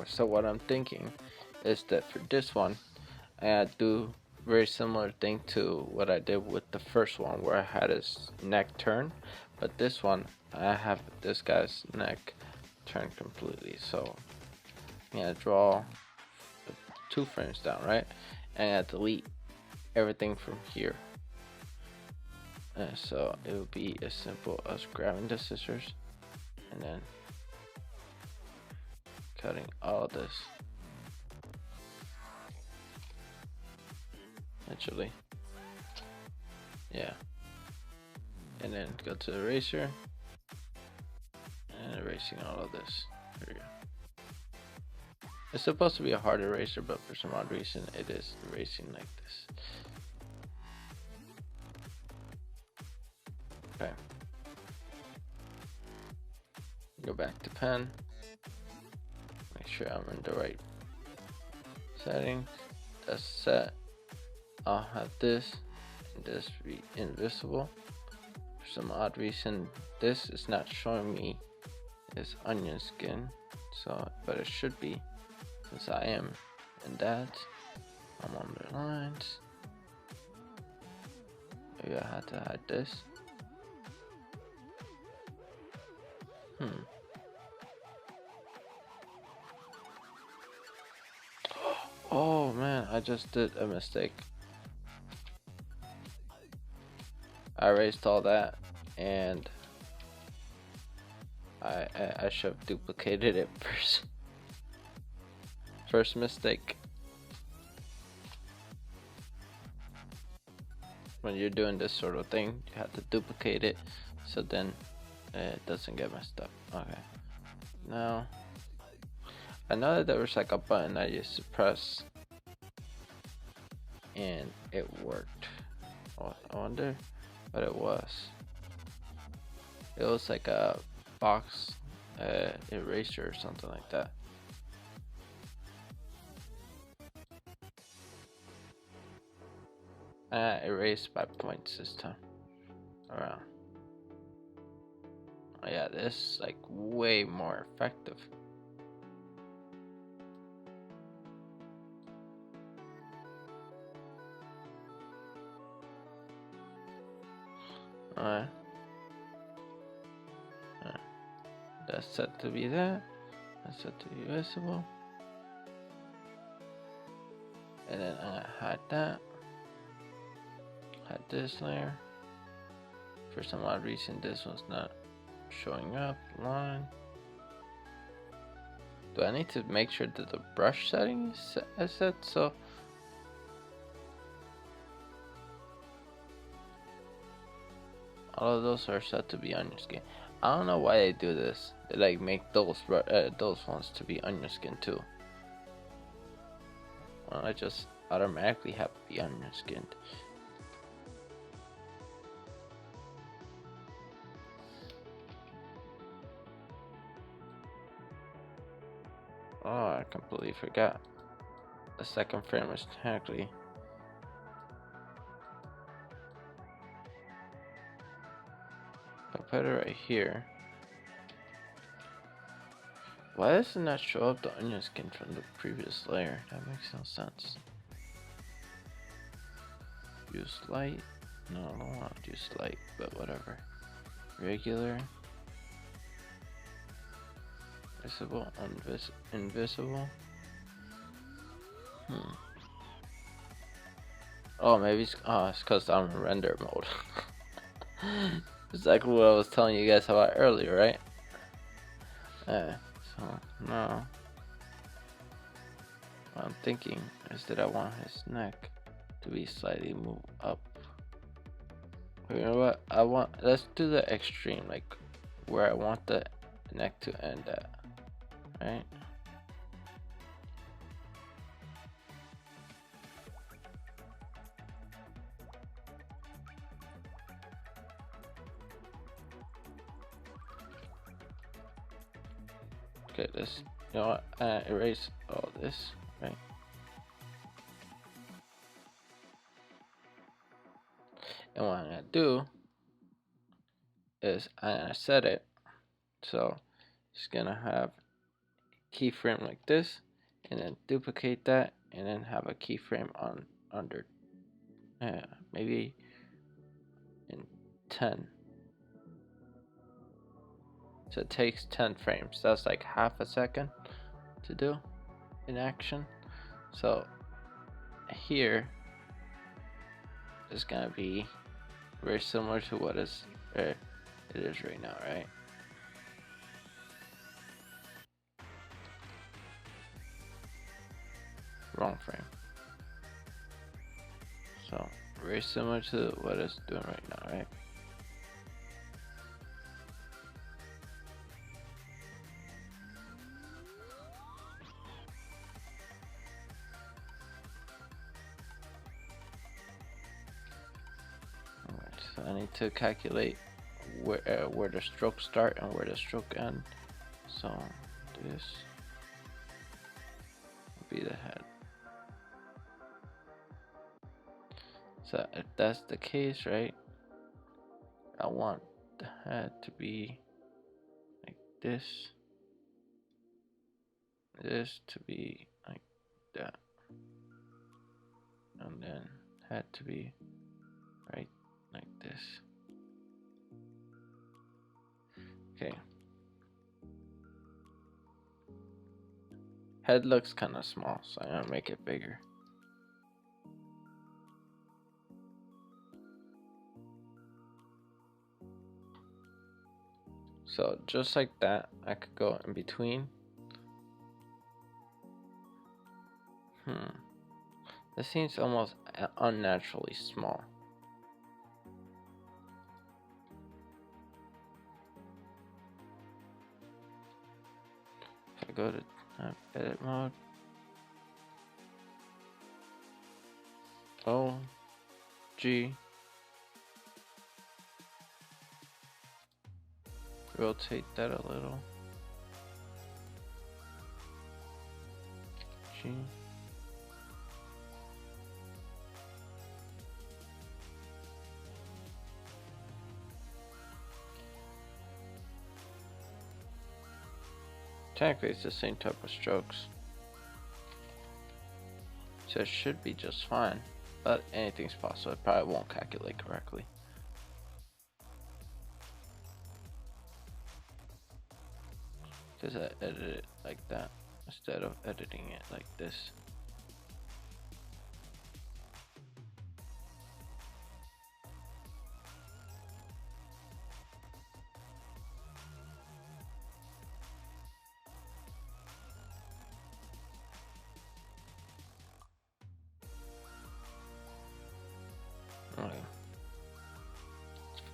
So what I'm thinking is that for this one, I do very similar thing to what I did with the first one, where I had his neck turn, but this one I have this guy's neck turned completely. So I'm gonna draw 2 frames down, right, and I delete everything from here. So it would be as simple as grabbing the scissors and then cutting all this. Actually, yeah, and then go to the eraser and erasing all of this. There you go. It's supposed to be a hard eraser, but for some odd reason it is erasing like this. Okay. Go back to pen. Make sure I'm in the right setting. That's set. I'll have this and this be invisible. For some odd reason, this is not showing me this onion skin, so but it should be, since I am in that. I'm on the lines. Maybe I had to hide this. Oh man, I just did a mistake. I erased all that, and I should have duplicated it first. First mistake. When you're doing this sort of thing, you have to duplicate it, so then it doesn't get messed up. Okay. Now, I know that there was like a button I used to press, and it worked. Oh, I wonder what it was. It was like a box eraser or something like that. Erased by points this time around. Oh yeah, this is like way more effective. Alright. That's set to be that. That's set to be visible. And then I'm gonna hide that. Hide this layer. For some odd reason, this one's not showing up. Line. Do I need to make sure that the brush setting is set so? All of those are set to be on your skin. I don't know why they do this. They like make those ones to be on your skin too. Well, I just automatically have to be on your skin. Oh, I completely forgot. The second frame is technically. If I put it right here, Why doesn't that show up the onion skin from the previous layer? That makes no sense. Use light? No, I don't want to use light, but whatever. Regular. Visible, invisible. Oh, maybe it's because I'm in render mode. Exactly what I was telling you guys about earlier, right? So no. What I'm thinking is that I want his neck to be slightly moved up. You know what? Let's do the extreme, like where I want the neck to end at, right? Okay, this, you know what? Erase all this, right? And what I'm gonna do is I'm gonna set it so it's gonna have keyframe like this, and then duplicate that, and then have a keyframe on under, maybe in 10. So it takes 10 frames. That's like half a second to do in action. So here is gonna be very similar to what it is right now, right? Wrong frame. So very similar to what it's doing right now, right? Alright, so I need to calculate where the strokes start and where the stroke end. So this will be the head. So if that's the case, right, I want the head to be like this to be like that, and then head to be right like this. Okay. Head looks kind of small, so I'm gonna make it bigger. So just like that, I could go in between. This seems almost unnaturally small. If I go to edit mode, O, G, rotate that a little, G. Technically it's the same type of strokes, so it should be just fine, but anything's possible. It probably won't calculate correctly. Because I edit it like that instead of editing it like this. Okay.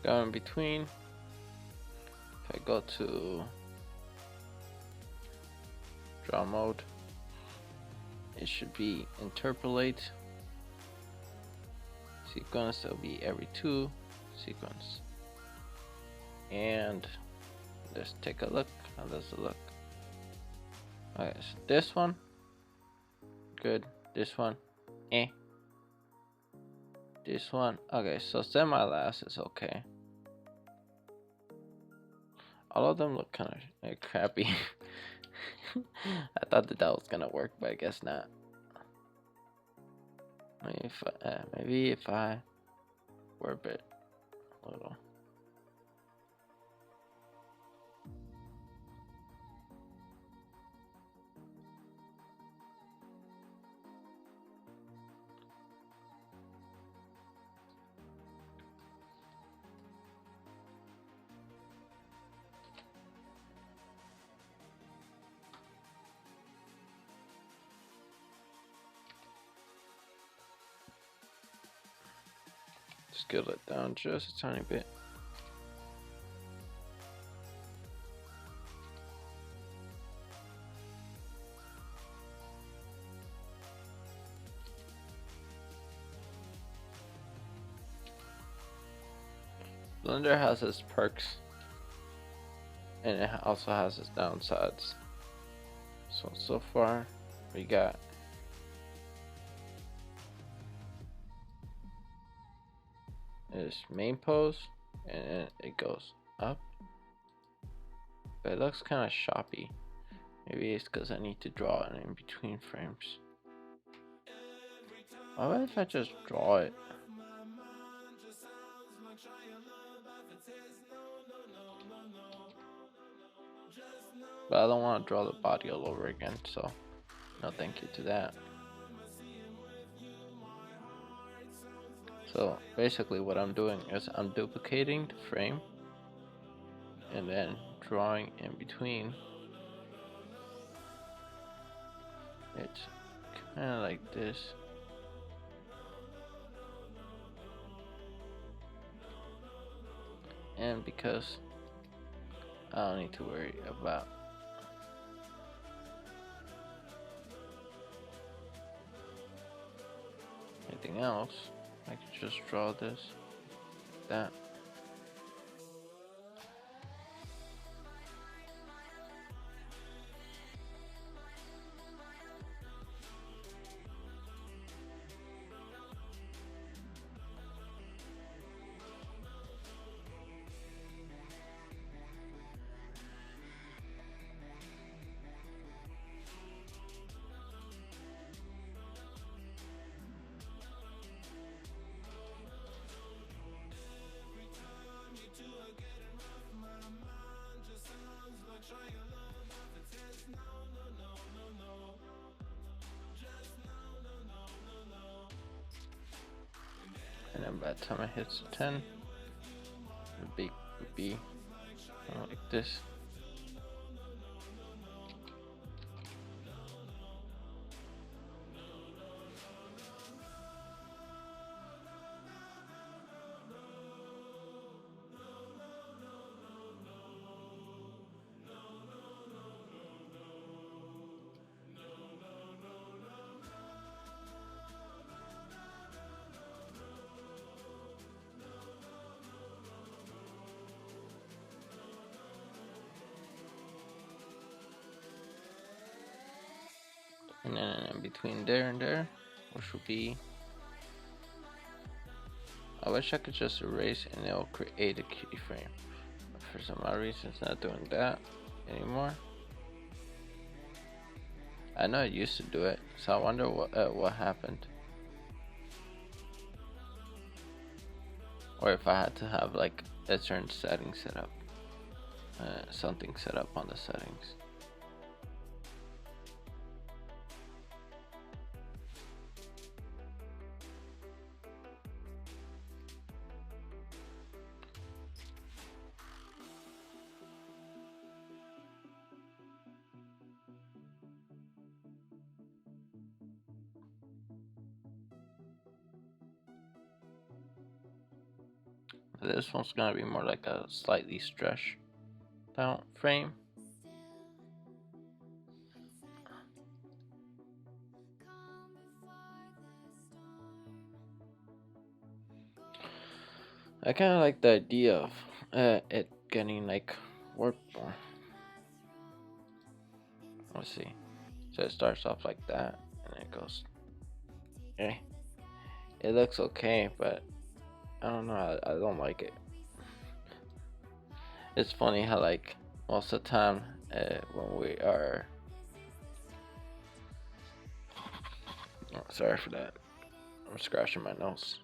Go in between. If I go to draw mode, it should be interpolate sequence. That'll be every 2 sequence. And let's take a look. How does it look? Okay, so this one, good. This one, eh. This one, okay. So semi-last is okay. All of them look kind of crappy. I thought that was gonna work, but I guess not. Maybe if I warp it a little. Scale it down just a tiny bit. Blender has its perks, and it also has its downsides. So far, we got this main pose, and then it goes up. But it looks kind of choppy. Maybe it's because I need to draw it in between frames. What if I just draw it? But I don't want to draw the body all over again, so no thank you to that. So basically what I'm doing is I'm duplicating the frame and then drawing in between. It's kind of like this. And because I don't need to worry about anything else, I can just draw this like that. And then by the time it hits 10, the beak would be like this. And then in between there and there, which will be, I wish I could just erase and it'll create a keyframe. But for some odd reason, it's not doing that anymore. I know it used to do it, so I wonder what happened. Or if I had to have like a certain setting set up, something set up on the settings. This one's gonna be more like a slightly stretched out frame. I kind of like the idea of it getting like warped more. Let's see. So it starts off like that, and it goes. Eh. It looks okay, but I don't know. I don't like it. It's funny how like most of the time when we are. Oh, sorry for that. I'm scratching my nose.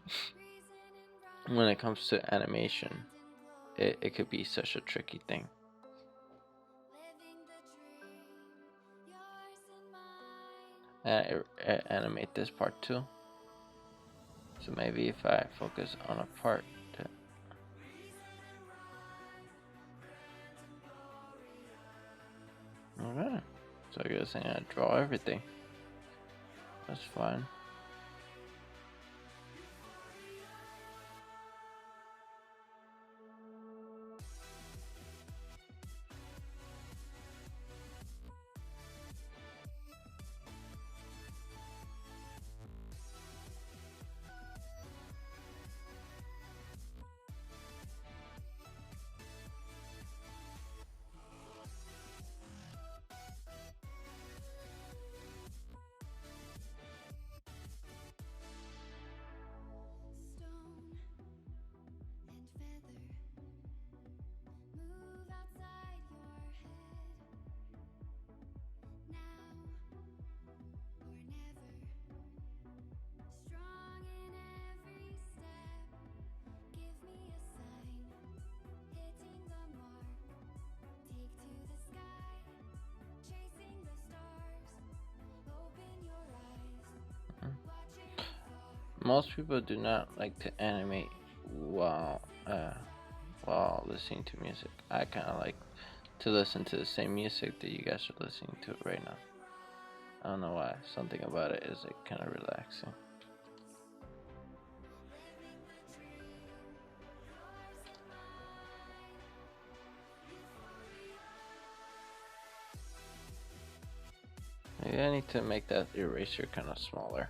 When it comes to animation, it could be such a tricky thing. And I animate this part too. So maybe if I focus on a part. Okay. So I guess I gotta draw everything. That's fine. Most people do not like to animate while listening to music. I kind of like to listen to the same music that you guys are listening to right now. I don't know why. Something about it is like kind of relaxing. Maybe I need to make that eraser kind of smaller.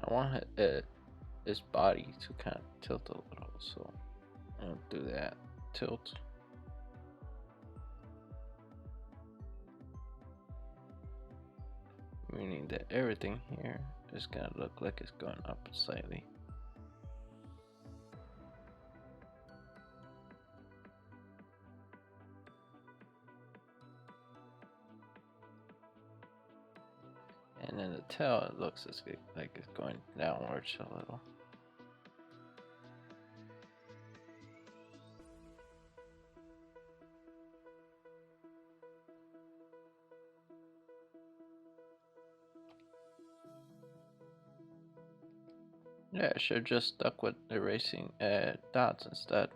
I want his body to kind of tilt a little, so I'll do that. Tilt. Meaning that everything here is gonna look like it's going up slightly. And then the tail, it looks like it's going downwards a little. Yeah, I should have just stuck with erasing dots instead.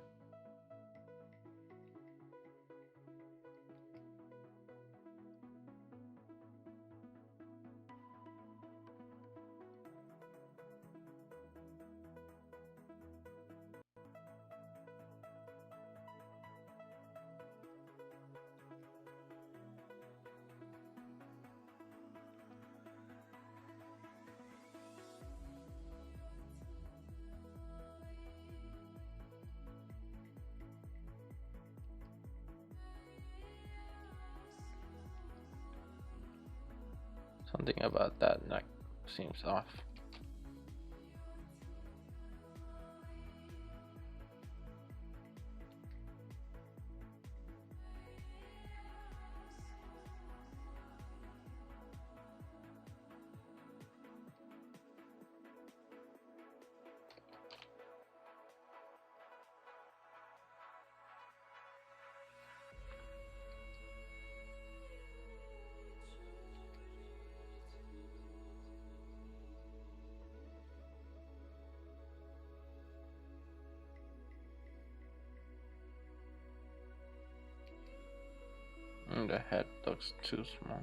Something about that neck seems off. And the head looks too small.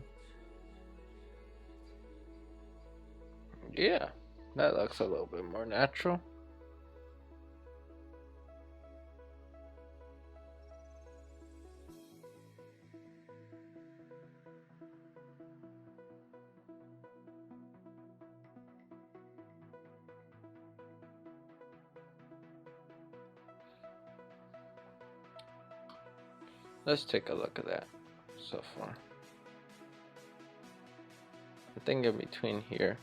Yeah, that looks a little bit more natural. let's take a look at that so far. I think in between here,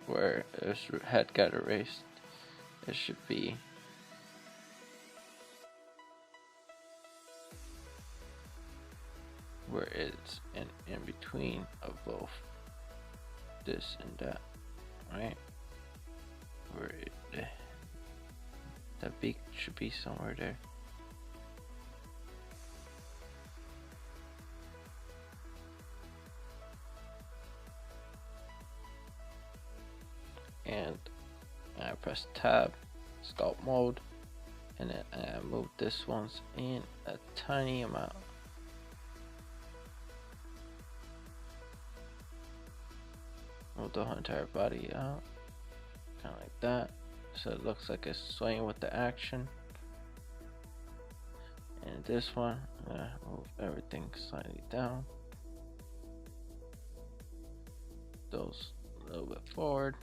where his head got erased, it should be where it's in between of both this and that, right? Where that beak should be somewhere there. And I press tab, sculpt mode, and then I move this one's in a tiny amount. Move the whole entire body out, kind of like that, so it looks like it's swaying with the action. And this one, I'm gonna move everything slightly down, those a little bit forward.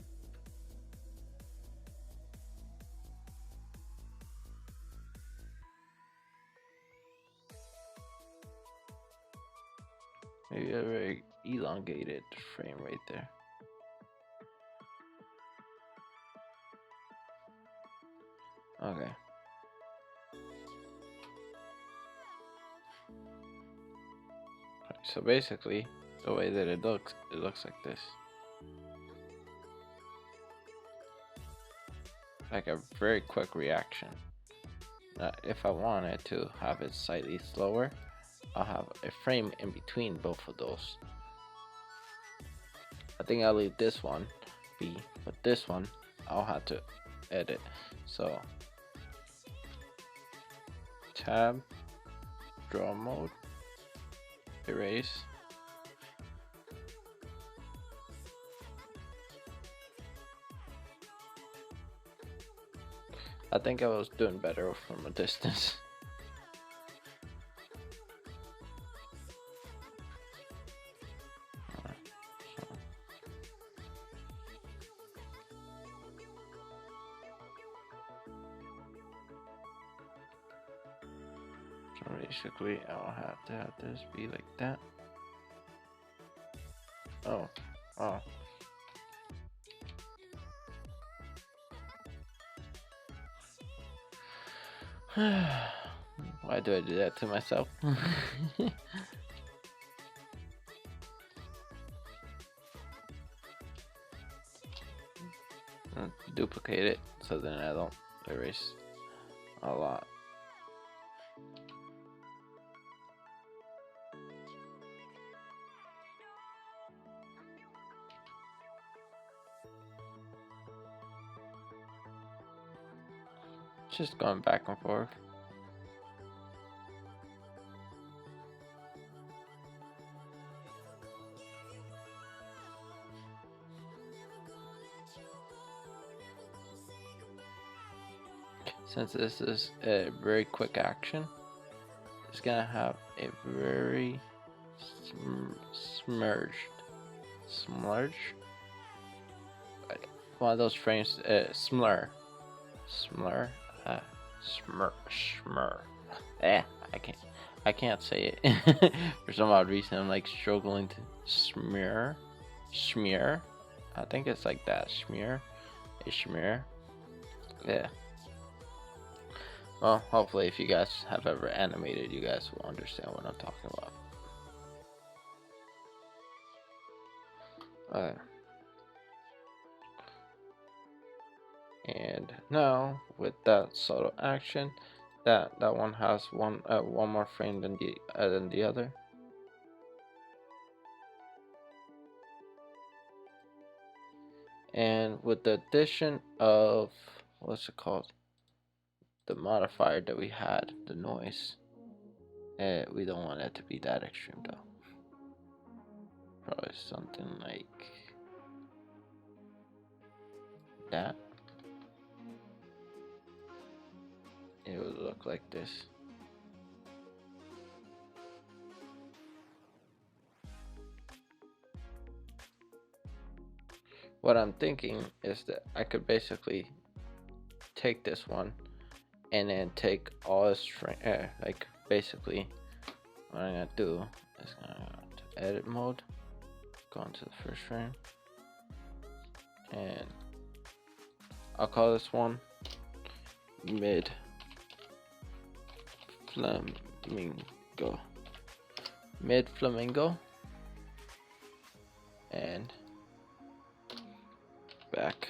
Maybe a very elongated frame right there. Okay. So basically, the way that it looks like this. Like a very quick reaction. If I wanted to have it slightly slower, I'll have a frame in between both of those. I think I'll leave this one be, but this one I'll have to edit. So tab, draw mode, erase. I think I was doing better from a distance. So basically, I'll have to have this be like that. Oh. Why do I do that to myself? Duplicate it so then I don't erase a lot. Just going back and forth. Since this is a very quick action, it's gonna have a very smudged, like one of those frames, smur. I can't say it. For some odd reason, I'm like struggling to smear. I think it's like that. Smear. Yeah. Well, hopefully, if you guys have ever animated, you guys will understand what I'm talking about. And now with that sort of action, that one has one more frame than the other. And with the addition of what's it called, the modifier that we had, the noise, we don't want it to be that extreme though. Probably something like that. It would look like this. What I'm thinking is that I could basically take this one and then take all its like basically what I'm gonna do is gonna go to edit mode, go into the first frame, and I'll call this one mid flamingo. Mid flamingo and back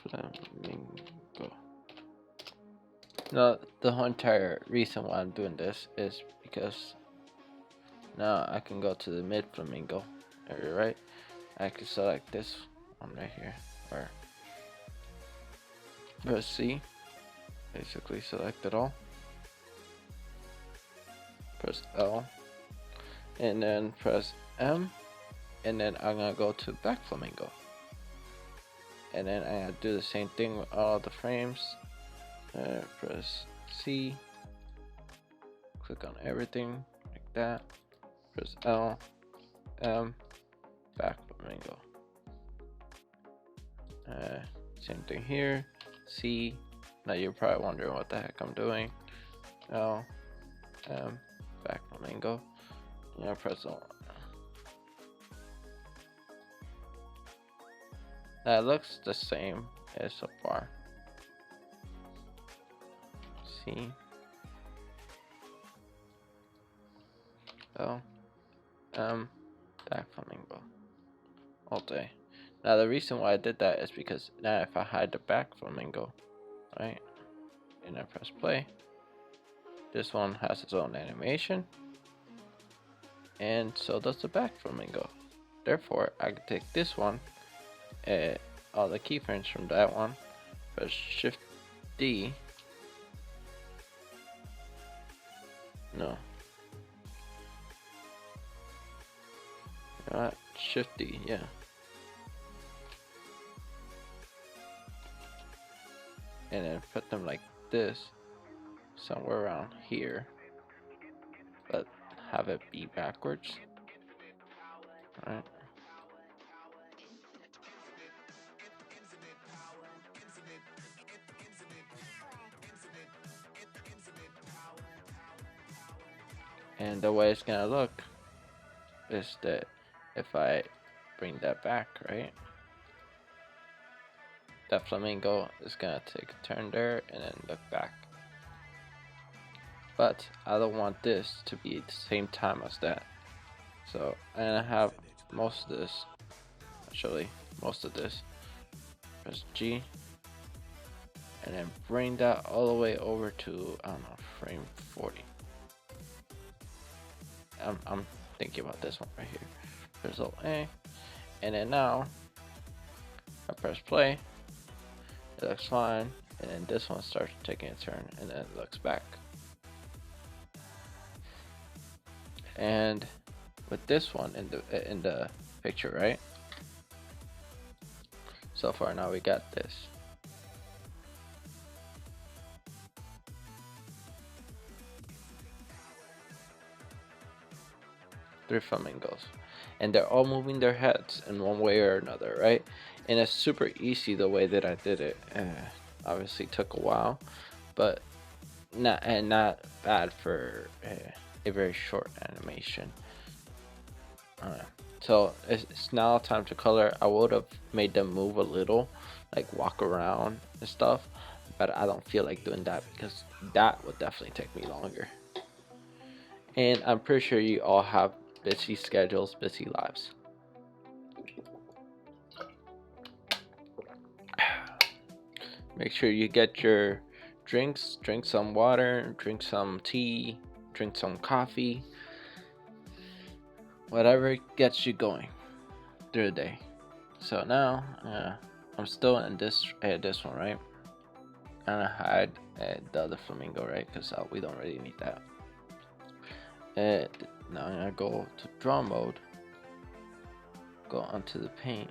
flamingo. Now the whole entire reason why I'm doing this is because now I can go to the mid flamingo area, right? I can select this one right here, or press C, basically select it all, press L, and then press M, and then I'm gonna go to back flamingo, and then I gotta do the same thing with all the frames. Press C, click on everything like that, press L, M, back flamingo. Same thing here, C. Now you're probably wondering what the heck I'm doing. L, M, back flamingo. Yeah, press L. That looks the same as so far. C, L, M, back flamingo. All day. Now the reason why I did that is because now if I hide the back flamingo, right, and I press play, this one has its own animation, and so does the back flamingo. Therefore, I can take this one, all the keyframes from that one, press Shift D. No. Shift D, yeah. And then put them like this, somewhere around here, but have it be backwards. Alright. And the way it's gonna look is that if I bring that back, right, that flamingo is gonna take a turn there and then look back. But I don't want this to be at the same time as that. So I'm gonna have most of this, actually most of this, press G, and then bring that all the way over to, I don't know, frame 40. I'm thinking about this one right here. Press Alt A, and then now I press play. It looks fine, and then this one starts taking a turn, and then it looks back. And with this one in the picture, right? So far now we got this. Three flamingos, and they're all moving their heads in one way or another, right? And it's super easy the way that I did it. Obviously took a while, but not bad for a very short animation. So it's now time to color. I would have made them move a little, like walk around and stuff, but I don't feel like doing that because that would definitely take me longer. And I'm pretty sure you all have busy schedules, busy lives. Make sure you get your drinks, drink some water, drink some tea, drink some coffee, whatever gets you going through the day. So now I'm still in this one, right? I'm gonna hide the other flamingo, right? Because we don't really need that. Now I'm gonna go to draw mode, go onto the paint,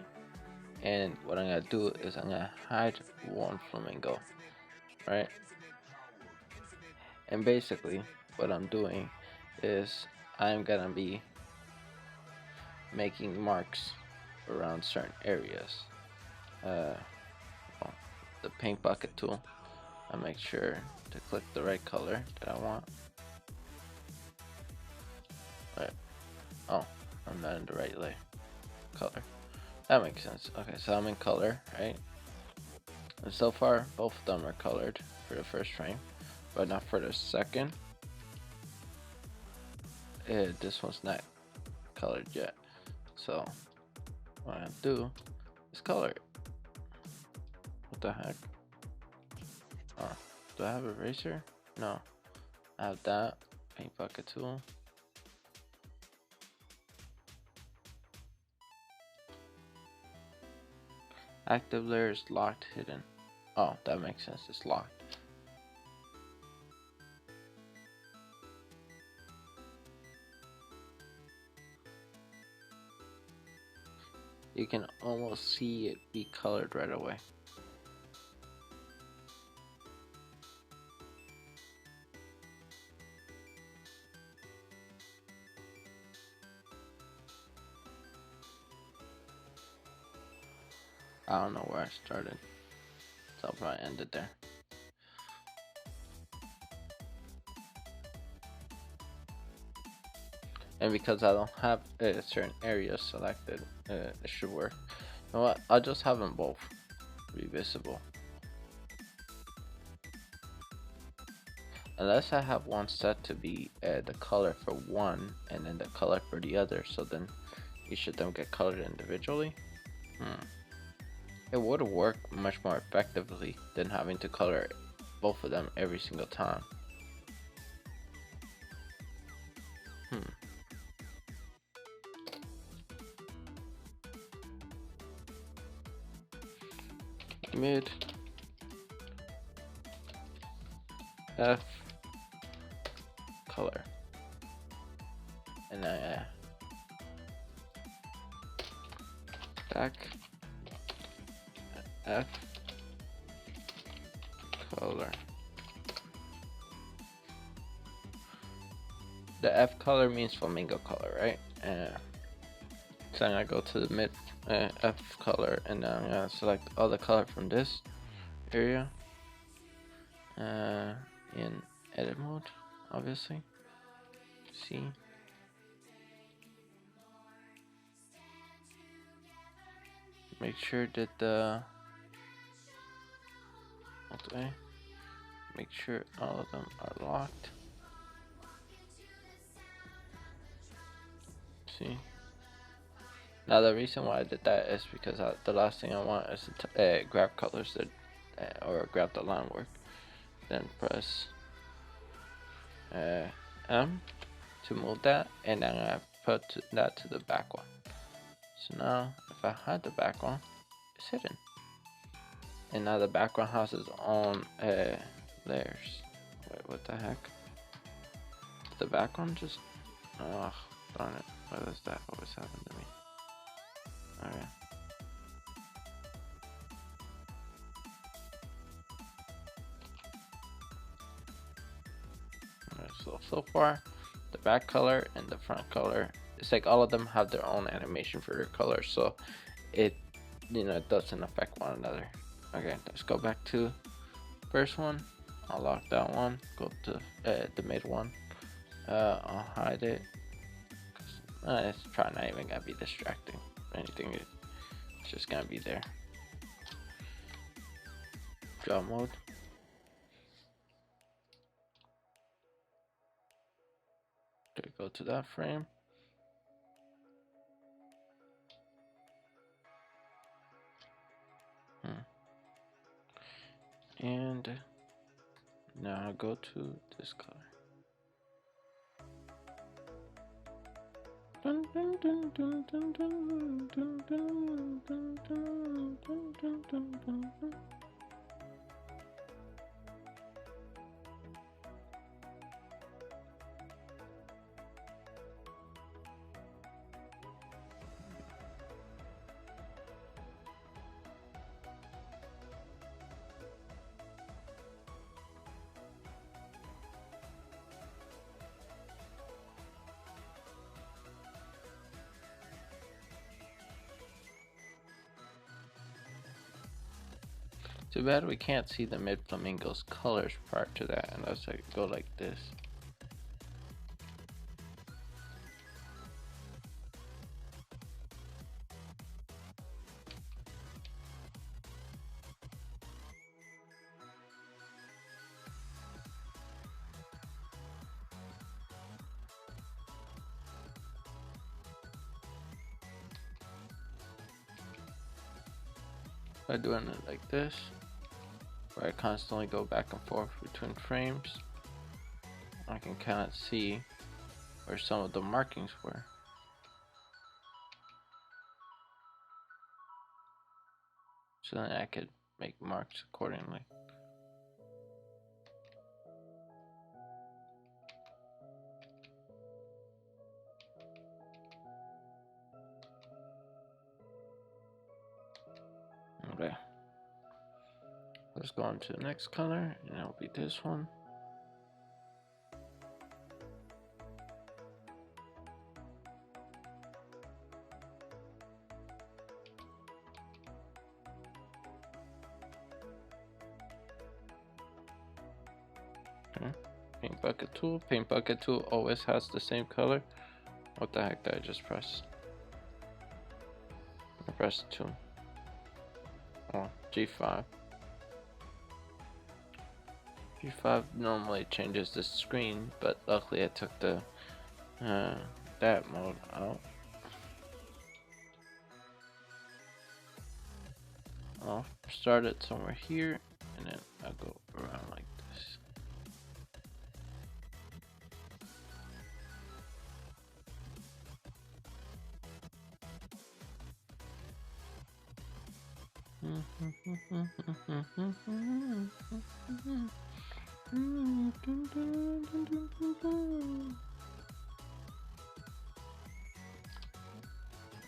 and what I'm gonna do is I'm gonna hide one flamingo, right? And basically what I'm doing is I'm gonna be making marks around certain areas. The paint bucket tool, I make sure to click the right color that I want. Right. Oh, I'm not in the right layer. Color. That makes sense. Okay, so I'm in color, right? And so far, both of them are colored for the first frame, but not for the second. This one's not colored yet. So what I do is color it. What the heck? Oh, do I have an eraser? No. I have that. Paint bucket tool. Active layer is locked, hidden. Oh, that makes sense. It's locked. You can almost see it be colored right away. I don't know where I started, so I'll probably end it there. And because I don't have certain areas selected, it should work. You know what? I'll just have them both be visible. Unless I have one set to be the color for one and then the color for the other, so then each of them get colored individually. It would work much more effectively than having to color both of them every single time. Mid F color, and back F color. The F color means flamingo color, right? So I'm gonna go to the mid F color, and then I'm gonna select all the color from this area in edit mode, obviously. See. Make sure that the okay. Make sure all of them are locked. See. Now the reason why I did that is because the last thing I want is to grab colors that or grab the line work. Then press M to move that, and then I put that to the back one. So now if I hide the background, it's hidden. And now the background has its own layers. Wait, what the heck? The background just... oh, darn it. Why does that always happen to me? Alright. Alright, so far, the back color and the front color, it's like all of them have their own animation for their color, so it, it doesn't affect one another. Okay, let's go back to first one. I'll lock that one. Go to the mid one. I'll hide it. It's probably not even gonna be distracting. Anything, it's just gonna be there. Draw mode. Okay, go to that frame. And now I'll go to this color. Too bad we can't see the mid flamingo's colors prior to that, unless I go like this. By doing it like this, where I constantly go back and forth between frames, I can kind of see where some of the markings were. So then I could make marks accordingly. Okay. Let's go on to the next color, and it'll be this one. Okay. Paint bucket tool. Paint bucket tool always has the same color. What the heck did I just press? I pressed 2. Oh, G5. G5 normally changes the screen, but luckily I took the that mode out. I'll start it somewhere here, and then I'll go around like this.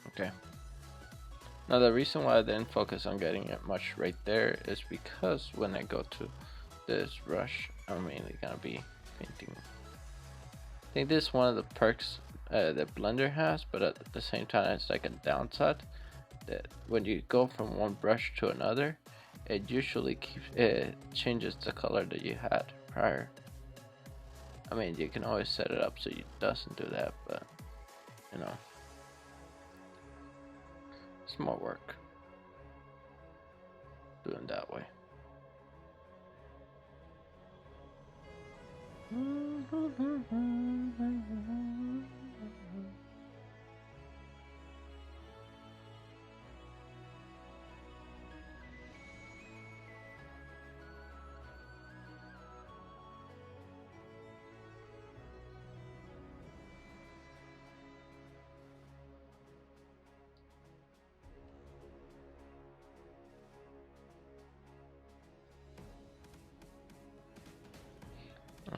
Okay. Now the reason why I didn't focus on getting it much right there is because when I go to this brush, I'm mainly gonna be painting. I think this is one of the perks that Blender has, but at the same time it's like a downside. That when you go from one brush to another, it usually changes the color that you had prior. I mean, you can always set it up so it doesn't do that, but you know, it's more work doing that way.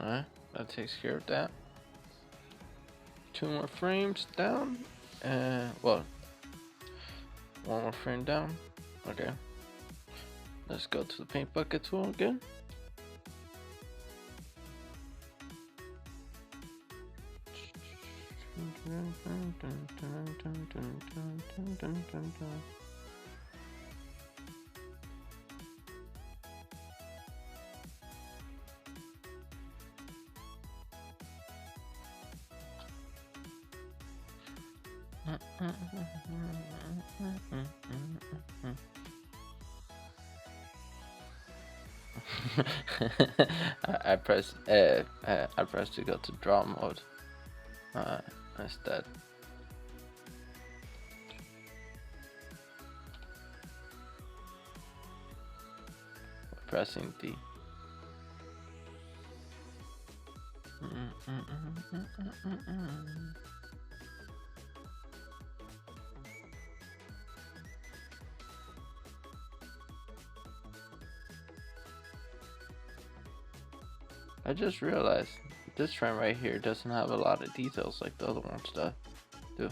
Alright, that takes care of that. 2 more frames down, well, 1 more frame down. Okay, let's go to the paint bucket tool again. I pressed to go to draw mode instead. Pressing D. I just realized this frame right here doesn't have a lot of details like the other ones do.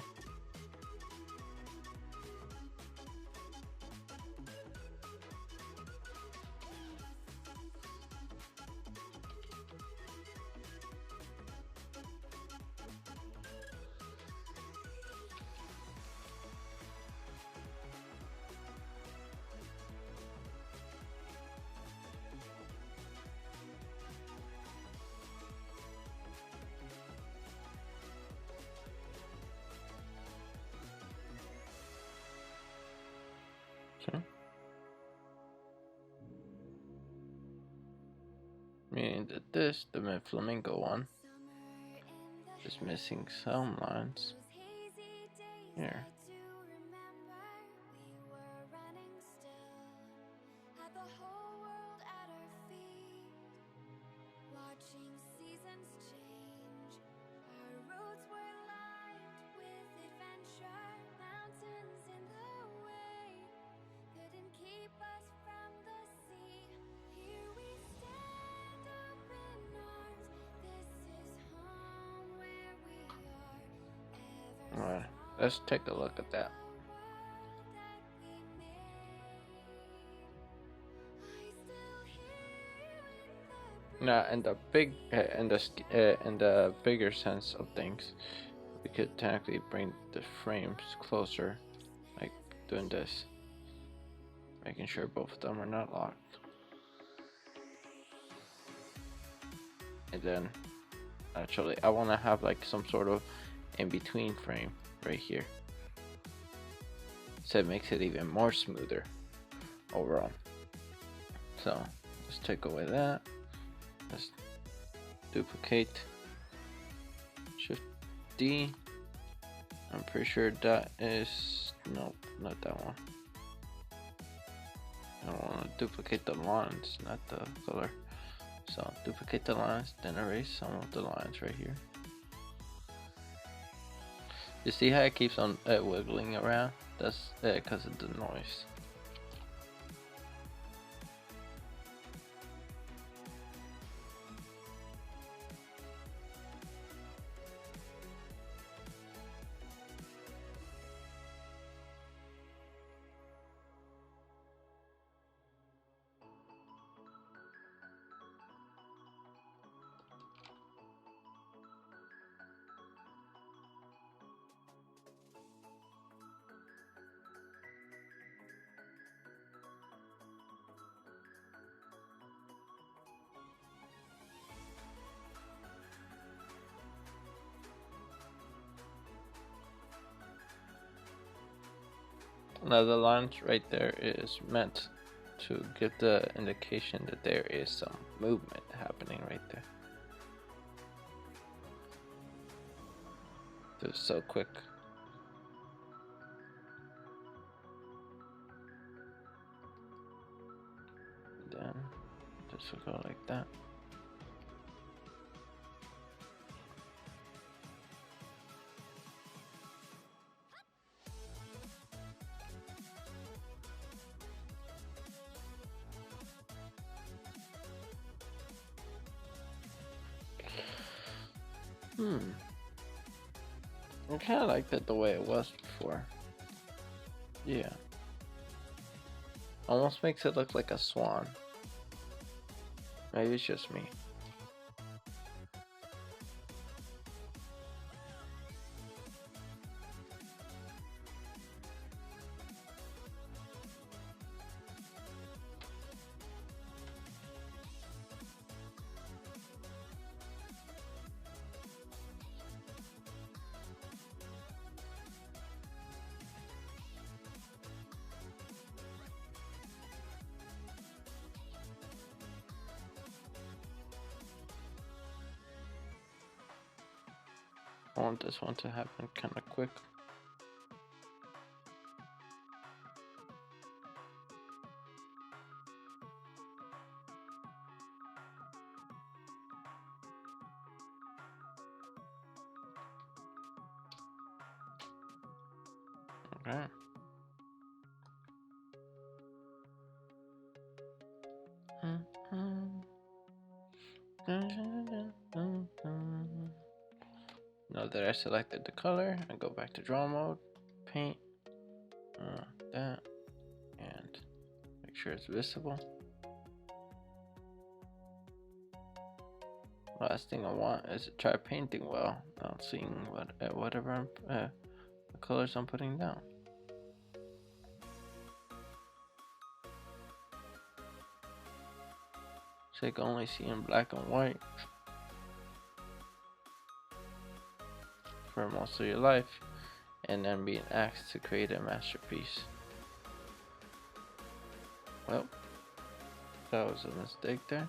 See? Meaning that this, the Flamingo one, is missing some lines here. Alright, let's take a look at that. Now, in the in the bigger sense of things, we could technically bring the frames closer, like doing this, making sure both of them are not locked, and then actually I want to have like some sort of in between frame right here, so it makes it even more smoother overall. So let's take away that. Let's duplicate, Shift D. I'm pretty sure that is, nope, not that one. I want to duplicate the lines, not the color. So duplicate the lines, then erase some of the lines right here. You see how it keeps on wiggling around? That's because of the noise. Now the lines right there is meant to give the indication that there is some movement happening right there. It's so quick. Then this will go like that. I kind of like that the way it was before. Yeah. Almost makes it look like a swan. Maybe it's just me. I want this one to happen kind of quick. Okay. Now that I selected the color, I go back to draw mode, paint, that, and make sure it's visible. Last thing I want is to try painting well, not seeing whatever the colors I'm putting down. So you can only see in black and white for most of your life, and then being asked to create a masterpiece. Well, that was a mistake there.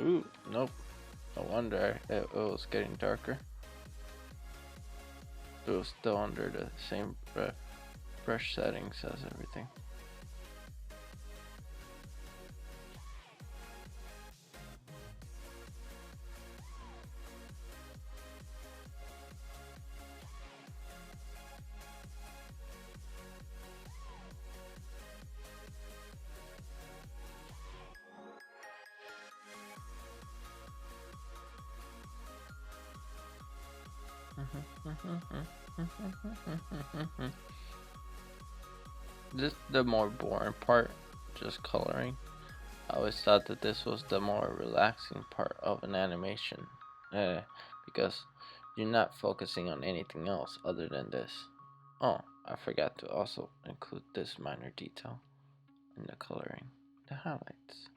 Ooh, nope. No wonder it was getting darker. It was still under the same brush settings as everything. This is the more boring part, just coloring. I always thought that this was the more relaxing part of an animation, because you're not focusing on anything else other than this. Oh, I forgot to also include this minor detail in the coloring, the highlights.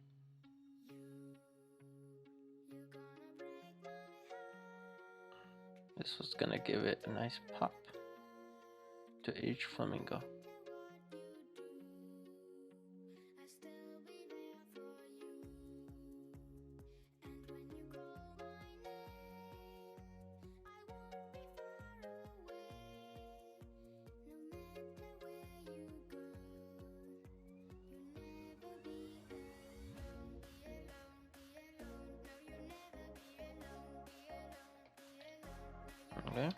This was gonna give it a nice pop to each flamingo. Okay.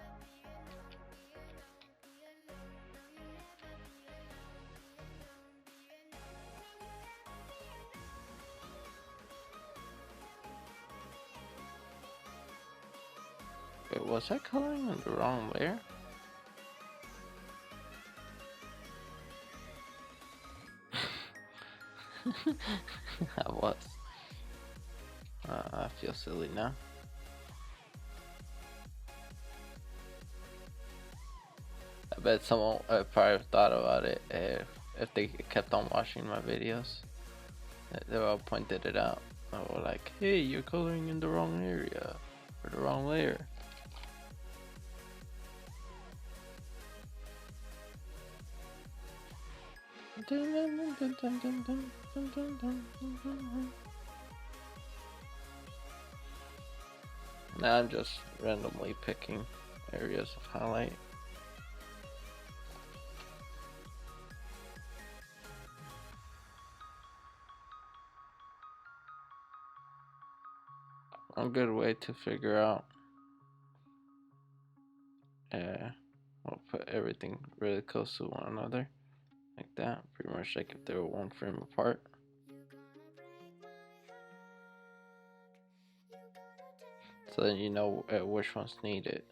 Wait, was I coloring in the wrong layer? I was. I feel silly now. I bet someone probably thought about it if they kept on watching my videos. They all pointed it out. They were like, "Hey, you're coloring in the wrong area or the wrong layer." Now I'm just randomly picking areas of highlight. A good way to figure out. I'll put everything really close to one another, like that. Pretty much like if they were one frame apart. So then you know which one's needed.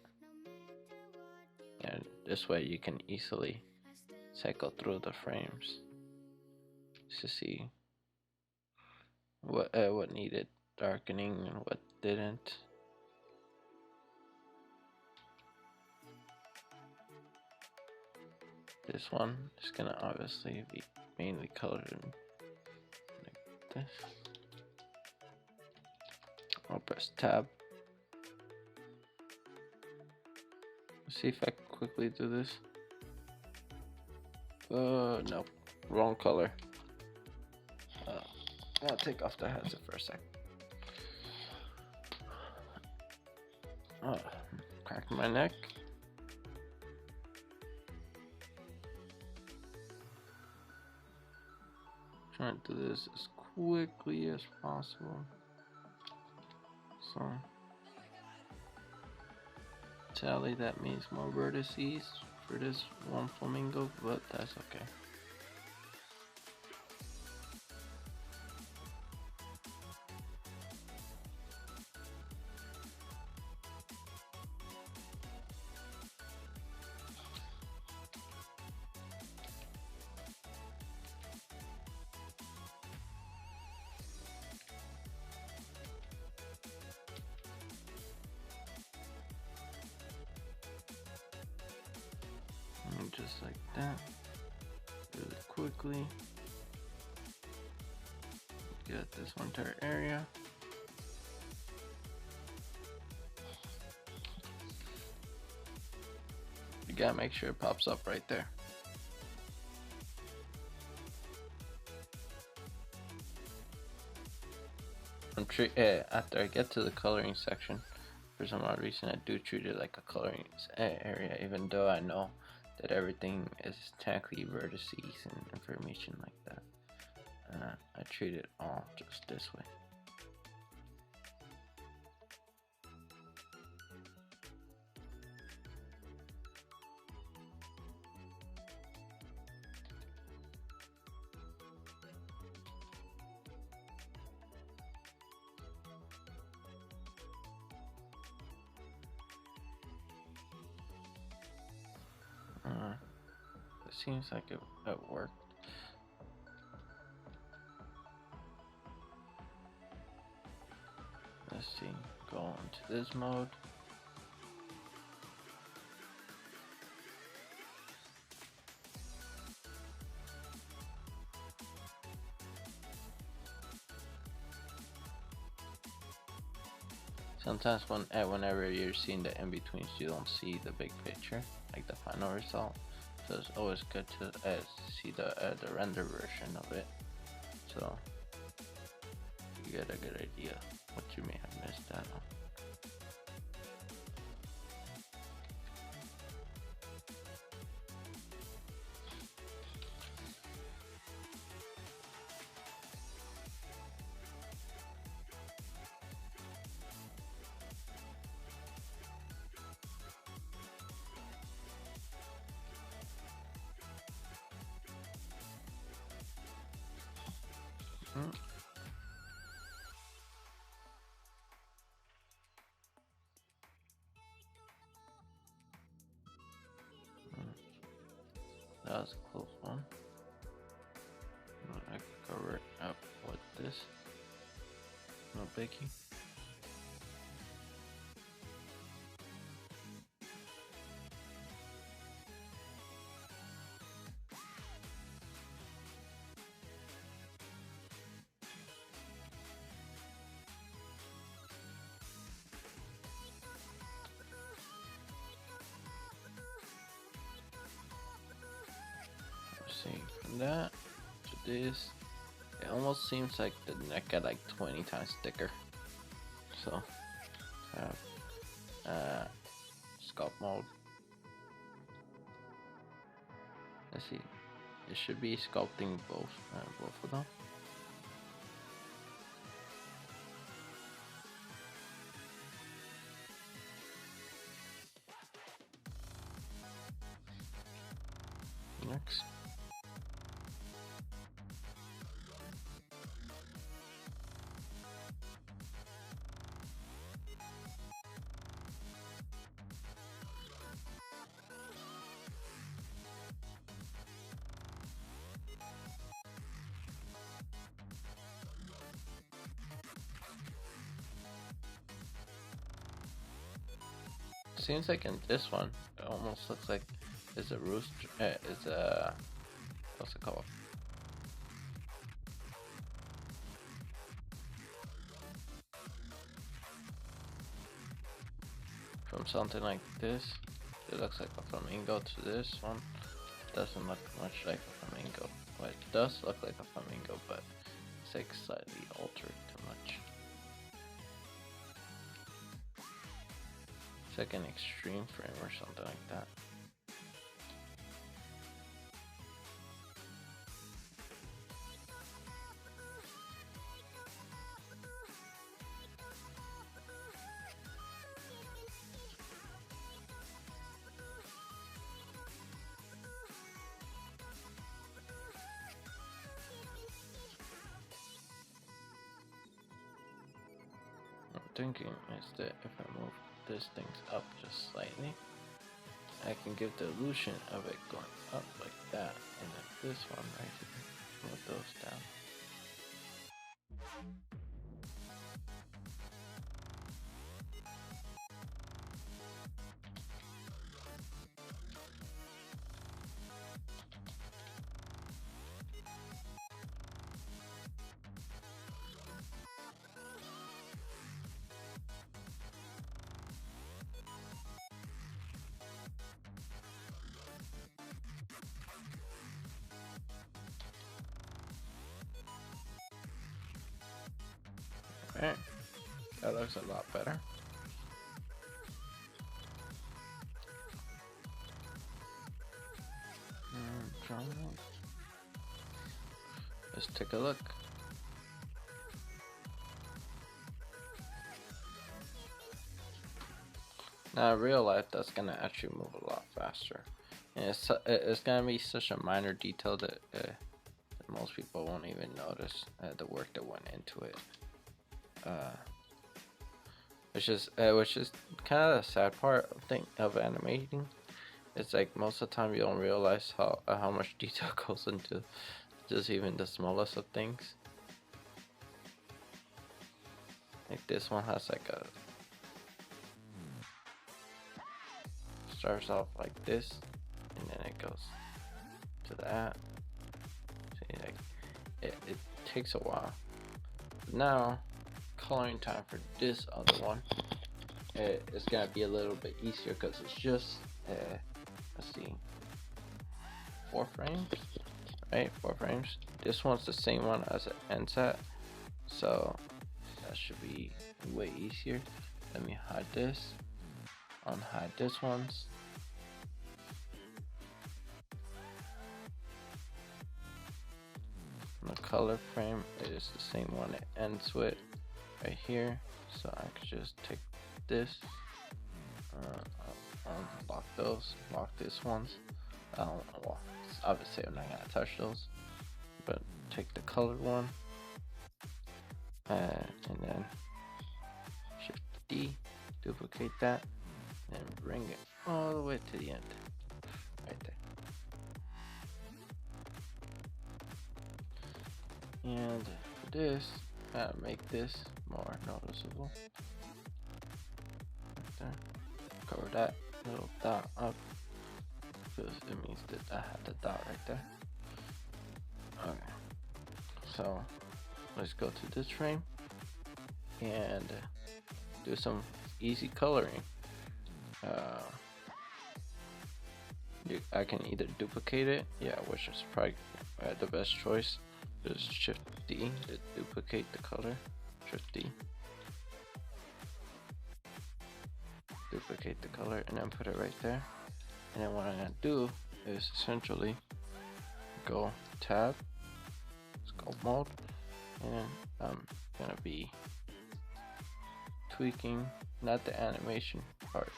And this way you can easily cycle through the frames to see what needed darkening and what didn't. This one is gonna obviously be mainly colored in like this. I'll press tab. See if I can quickly do this. No, wrong color. I'll take off the headset for a sec. Cracked my neck. Trying to do this as quickly as possible. So, sadly, that means more vertices for this one flamingo, but that's okay. And just like that, really quickly. Get this entire area. gotta make sure it pops up right there. After I get to the coloring section, for some odd reason I do treat it like a coloring area, even though I know that everything is technically vertices and information like that. I treat it all just this way. It seems like it worked. Let's see, go into this mode. Sometimes whenever you're seeing the in-betweens, you don't see the big picture, like the final result. So it's always good to see the render version of it, so you get a good idea what you may have missed out on. That was a close one. I can cover it up with this. No biggie. See, from that to this, it almost seems like the neck got like 20 times thicker. So, sculpt mode. Let's see, it should be sculpting both of them. Next. Seems like in this one, it almost looks like it's a rooster. It's a what's it called? From something like this, it looks like a flamingo, to this one, it doesn't look much like a flamingo. Well, it does look like a flamingo, but it's like slightly altered too much. It's like an extreme frame or something like that. I'm thinking is that if I move this things up just slightly, I can give the illusion of it going up like that, and then this one right here, move those down. Alright, that looks a lot better. Let's take a look. Now, in real life, that's gonna actually move a lot faster, and it's gonna be such a minor detail that most people won't even notice the work that went into it. Which is kind of the sad part of animating. It's like most of the time you don't realize how much detail goes into just even the smallest of things. Like this one has like a starts off like this, and then it goes to that. See, like it takes a while. Now, coloring time for this other one. It's gonna be a little bit easier because it's just let's see, 4 frames, right? 4 frames. This one's the same one as it ends at, so that should be way easier. Let me hide this. Unhide this one's. The color frame is the same one it ends with right here, so I could just take this, lock those, lock this ones. Well, obviously I'm not gonna touch those, but take the colored one, and then Shift D, duplicate that, and bring it all the way to the end, right there. And for this, make this more noticeable. Right there. Cover that little dot up because it means that I had the dot right there. Okay, so let's go to this frame and do some easy coloring. I can either duplicate it, yeah, which is probably the best choice. Just Shift D to duplicate the color. Shift D. Duplicate the color and then put it right there. And then what I'm gonna do is essentially go tab, sculpt mode, and I'm gonna be tweaking not the animation part,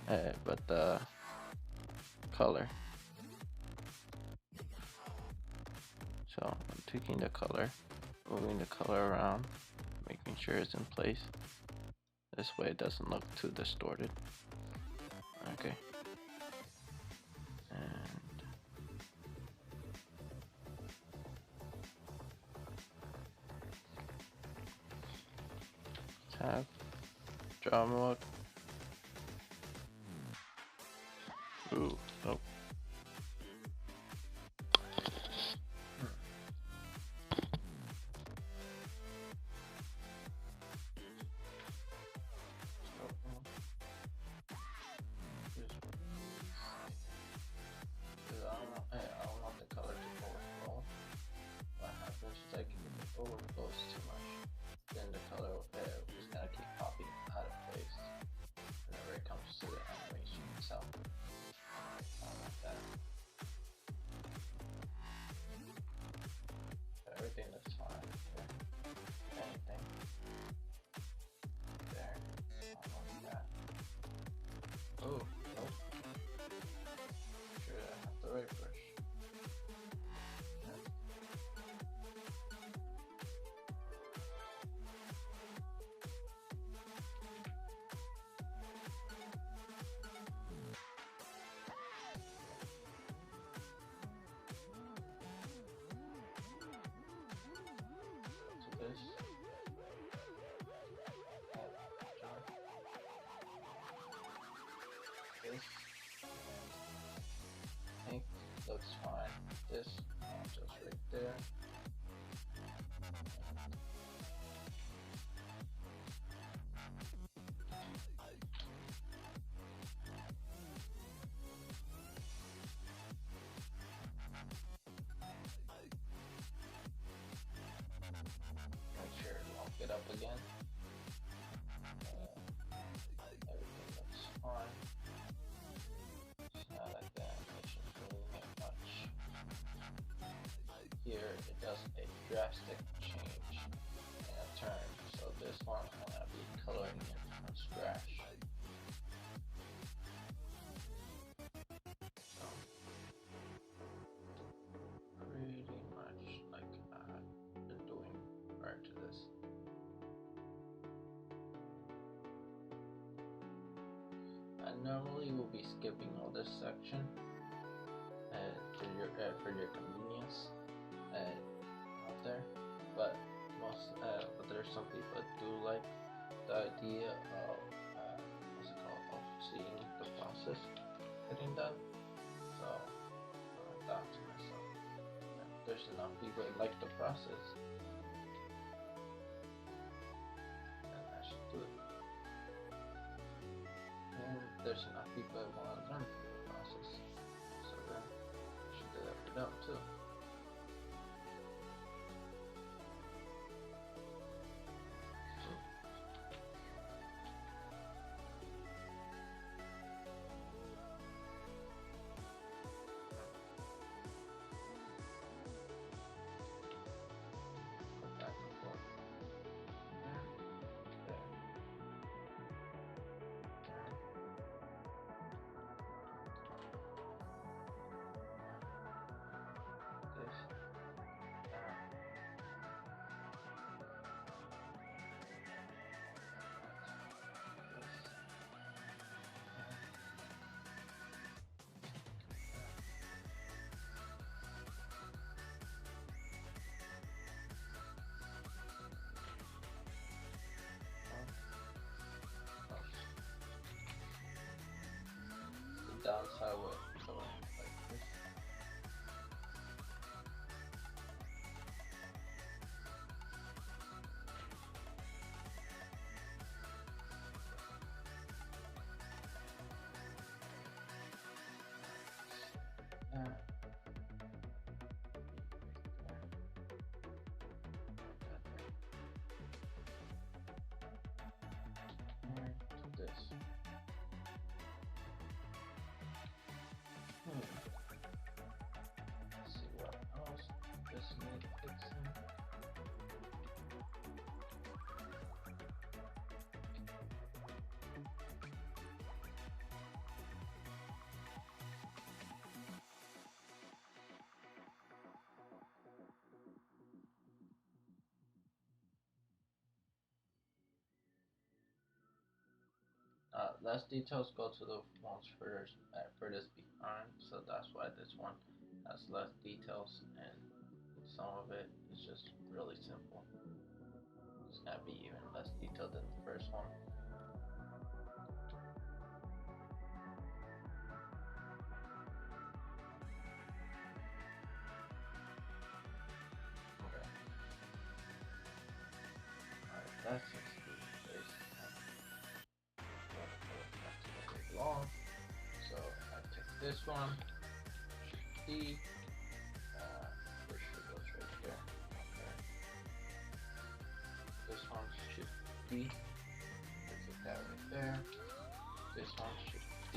but the color. So I'm tweaking the color, moving the color around, making sure it's in place. This way it doesn't look too distorted. Okay. And tab, draw mode. Ooh, nope. I don't want the color to overflow. What happens is like if it overflows too much, then the color is gonna keep popping out of place whenever it comes to the animation itself. I don't like that. Everything looks fine here. Anything there. I don't like that. Oh, nope. Sure, I have the right brush. This. This pink looks fine. This just right there. Make sure to lock it up again. to this. I normally will be skipping all this section for your convenience out there, but there's some people that do like the idea of what's it called, of seeing the process getting done. So I thought to myself, if there's enough people that like the process, then I should do it. And there's enough people that want to learn from the process, so then I should do that for them too. Downside with going like this. This. Let's see what else this needs fixing. Less details go to the ones furthest behind, so that's why this one has less details, and some of it is just really simple. It's gonna be even less detailed than the first one. Okay. Alright, that seems to be very long. So I take this one, Shift D, this should goes right there. Okay. This one, Shift D, take that right there. This one, Shift D,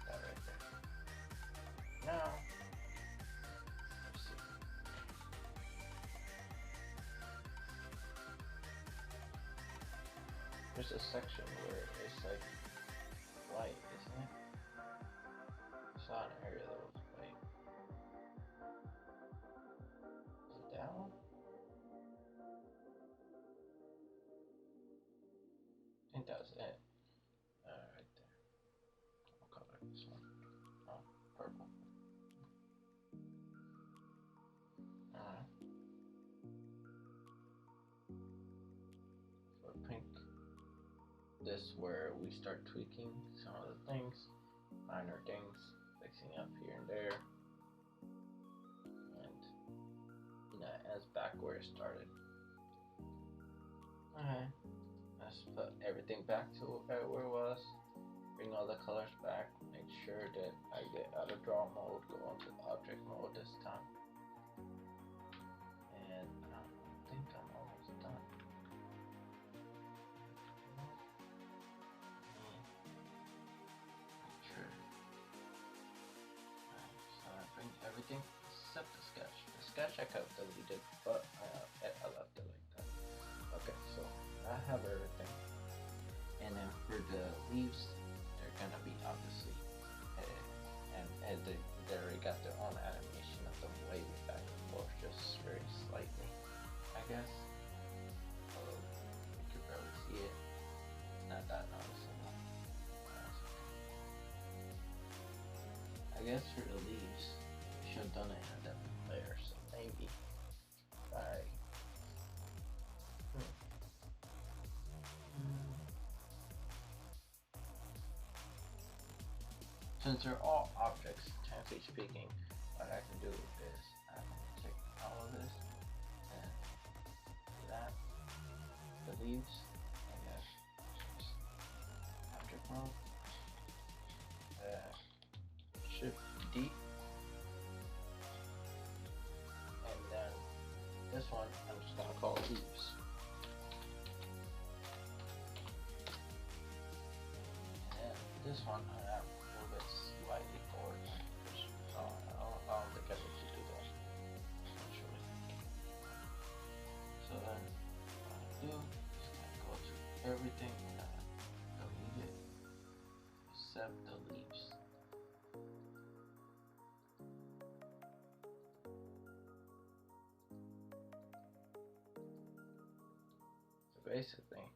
that right there. Now, let's see. There's a section where it's like white, isn't it? I saw an area that was white. Is it that one? I think that was it. Right there. I'll color this one. Oh, purple. Alright. For pink, this is where we start tweaking some of the things, minor things, fixing up here and there, and ends back where it started. Alright, let's put everything back to where it was, bring all the colors back, make sure that I get out of draw mode, go into object mode this time, and I think I'm almost done. Everything except the sketch. The sketch I could have deleted, but I left it like that. Okay, so I have everything. And then for the leaves, they're gonna be obviously and they already got their own animation of them waving back and forth just very slightly. I guess. Although you can barely see it. It's not that noticeable. That's okay. I guess for the leaves, I should have done it in a different layer, so maybe. Alright. Since they're all objects, technically speaking, what I can do is I can take all of this and do that. The leaves, I guess, just object mode. Shift D. And then this one I'm just gonna call leaves. And this one I have a little bit slightly forward. So I don't think I need to do that. Actually. So then what I do is I go to everything and delete it except the leaves. So basically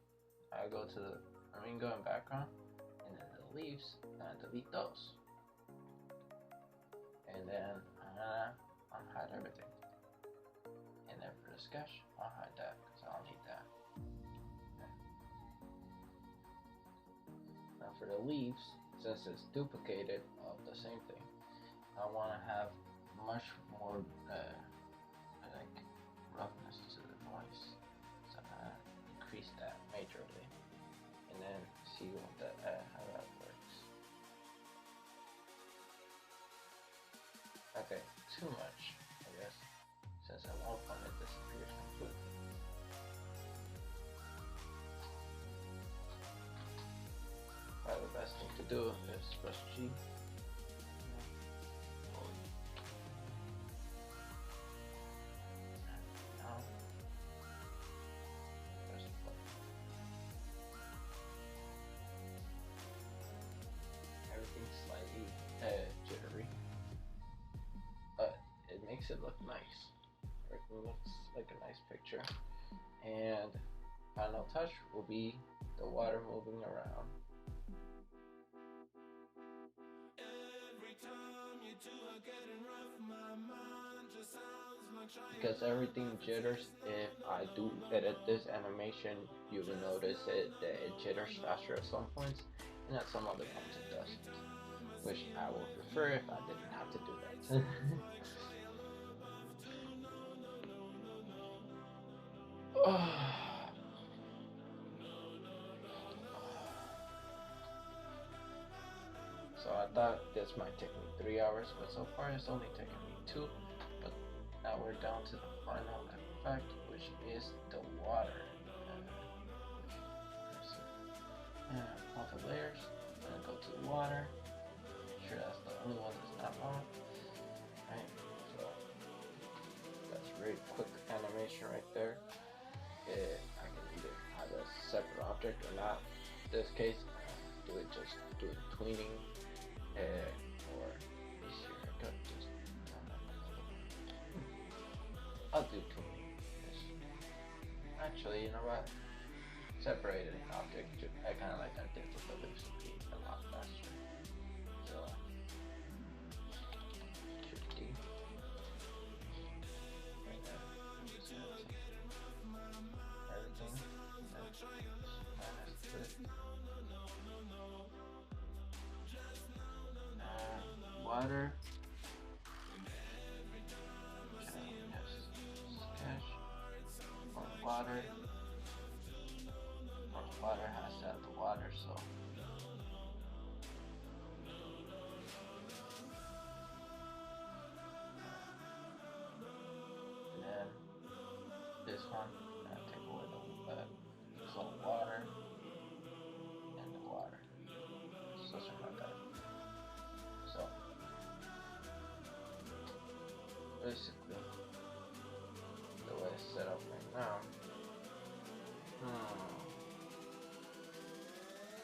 I go to the Flamingo and background and then the leaves and I delete those. And then I'll hide everything. And then for the sketch, I'll hide that because I don't need that. Okay. Now for the leaves, since it's duplicated of the same thing, I want to have much more like roughness to the noise. So I'm gonna increase that majorly, and then see what how that works. Okay, too much, I guess, since at one point it disappears completely. Probably the best thing to do is press G. Now, press play. Everything's slightly jittery. It makes it look nice. Everything looks like a nice picture. And final touch will be the water moving around. Because everything jitters, if I do edit this animation, you will notice that it jitters faster at some points, and at some other points it doesn't. Which I would prefer if I didn't have to do that. So I thought this might take me 3 hours, but so far it's only taken me 2. But now we're down to the final effect, which is the water. All the layers, I'm gonna go to the water. Make sure that's the only one that's not on. Right, so that's a very quick animation right there. I can either have a separate object or not. In this case, do it tweening, or easier. I could just I'll do tweening. Actually, you know what? Separated object. I kind of like that did with the leaves to be a lot faster. So, Shift D. Right there. Everything. Water. Sketch. Or water. Or water has to have the water, so. And then this one, I'm gonna take away the flow water and the water. So something like that. So basically, the way it's set up right now.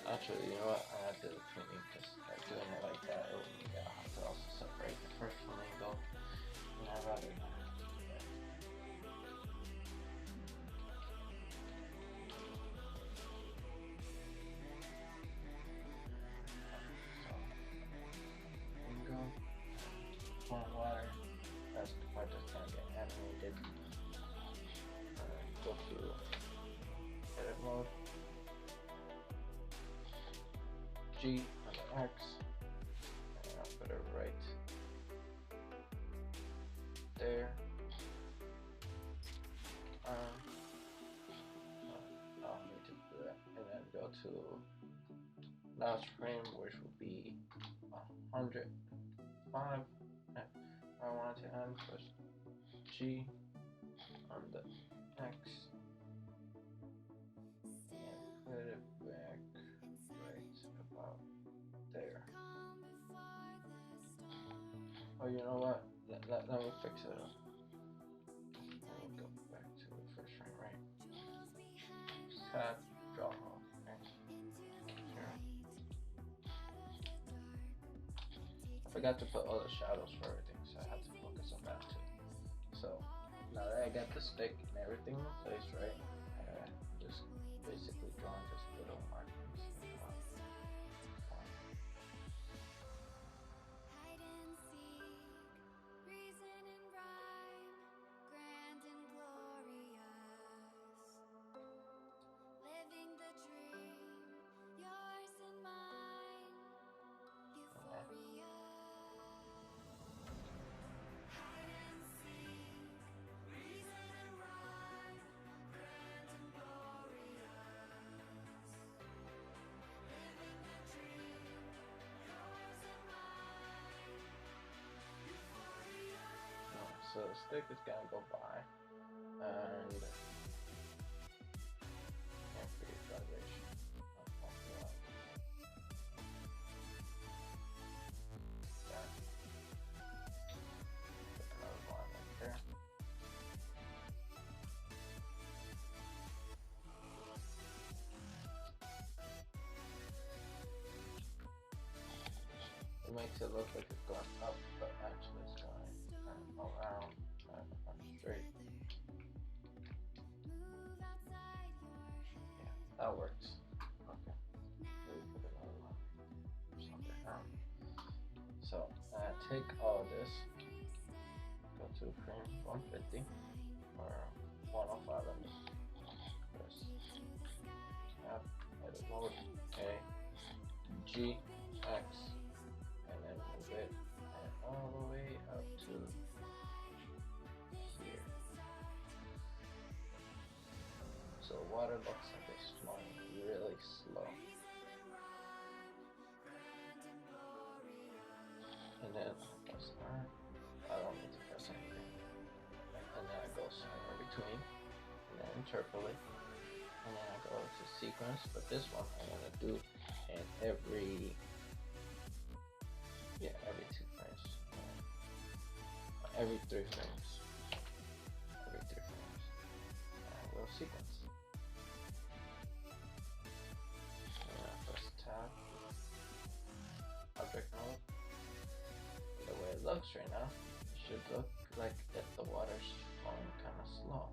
Actually, you know what? I have to do the tweening because by doing it like that, I'll have to also separate the first flamingo. And I'd rather not do that. to last frame, which will be 105. I want to end, press G on the X and put it back right about there. Oh, you know what? Let me fix it up. Let me go back to the first frame, right? Tab, draw off, okay? Here. I forgot to put all the shadows for everything, so I had to focus on that too. So now that I got the stick and everything in place, right? Just basically drawing just little markings. So the stick is gonna go by, and can't create vibration. Yeah. Put another line right there. It makes it look like it's going up, but actually it's going around straight. Yeah, that works. Okay. So take all this, go to frame 150 or 105 on this. Press Tab, edit mode, A, G, X, and then move it and all the way up to here. So water looks like it's flowing really slow. And then I press R. I don't need to press anything. And then I go somewhere between. And then interpolate. And then I go to sequence. But this one I'm gonna do in every 2 frames. Every 3 frames. Every 3 frames. And I go sequence. And I press tab. Object mode. The way it looks right now, it should look like if the water's flowing kind of slow.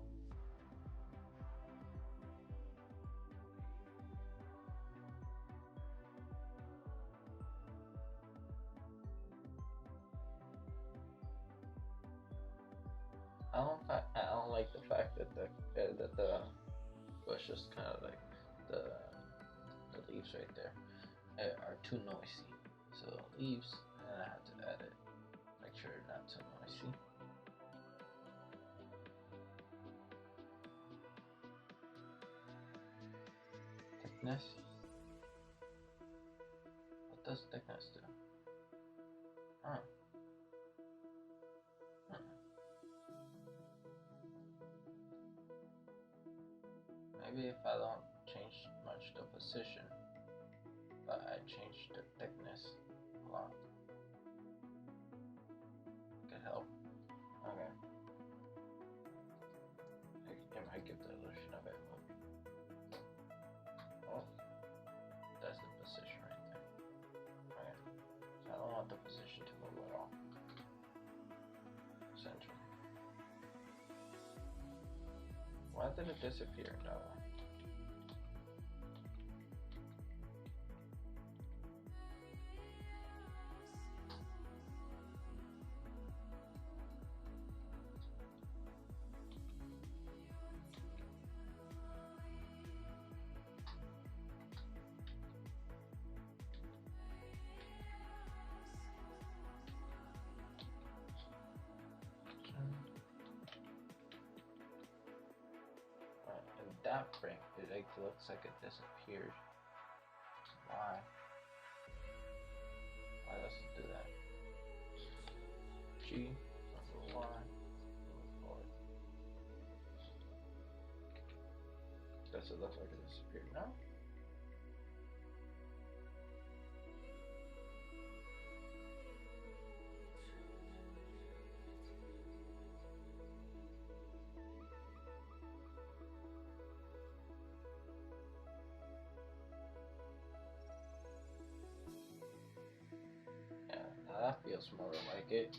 I don't like the fact that the bush is kind of like the leaves right there are too noisy. So leaves, and I have to edit. Make sure it's not too noisy. Thickness. What does thickness do? Huh. Maybe if I don't change much the position, but I change the thickness a lot. Could help. Okay. It might give the illusion of it moving. Oh, that's the position right there. Okay. So I don't want the position to move at all. Center. Why did it disappear that one? In that frame, it looks like it disappeared. Why? Why does it do that? G, number 1, number 4. Does it look like it disappeared now? Yeah, now that feels more like it.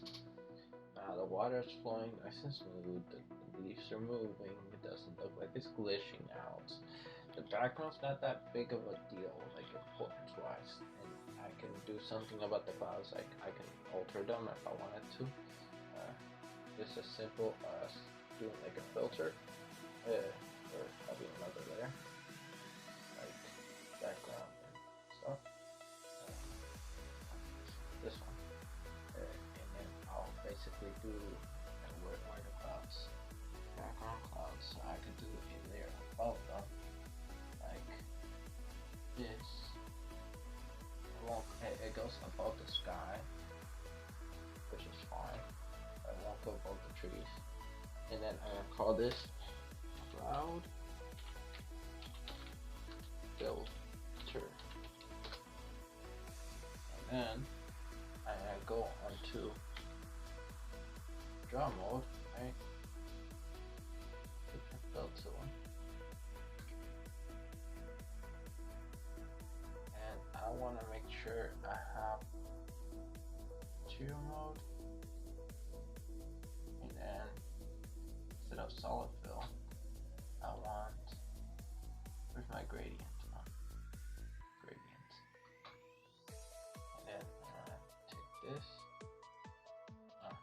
Now the water is flowing nice and smooth, the leaves are moving, it doesn't look like it's glitching out. The background's not that big of a deal, like importance wise, and I can do something about the clouds. I can alter them if I wanted to. Just as simple as doing like a filter, or having another layer, like background and stuff. This one, and then I'll basically do where the clouds, background clouds. So I could do a layer above them, like this. It goes above the sky, which is fine. I won't go above the trees. And then I'm gonna call this cloud filter. And then I'm gonna go onto draw mode, right? Hit the filter one. And I want to make sure I have material mode, and then instead of solid fill, I want, where's my gradient one? Gradient. And then I'm gonna take this. Oh,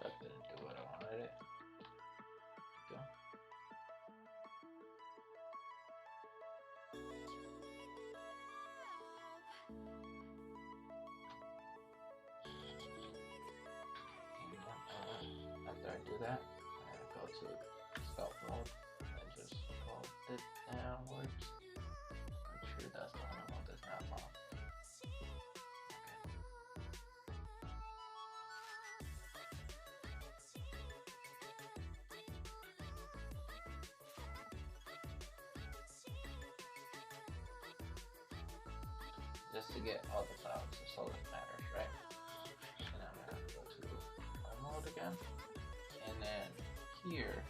that didn't do what I wanted it. Go. After I do that, I'm gonna go to sculpt mode and just sculpt it downwards. Make sure that's the only one that's not locked. Just to get all the clouds, that's all that matters, right? And I'm gonna go to home mode again, and then here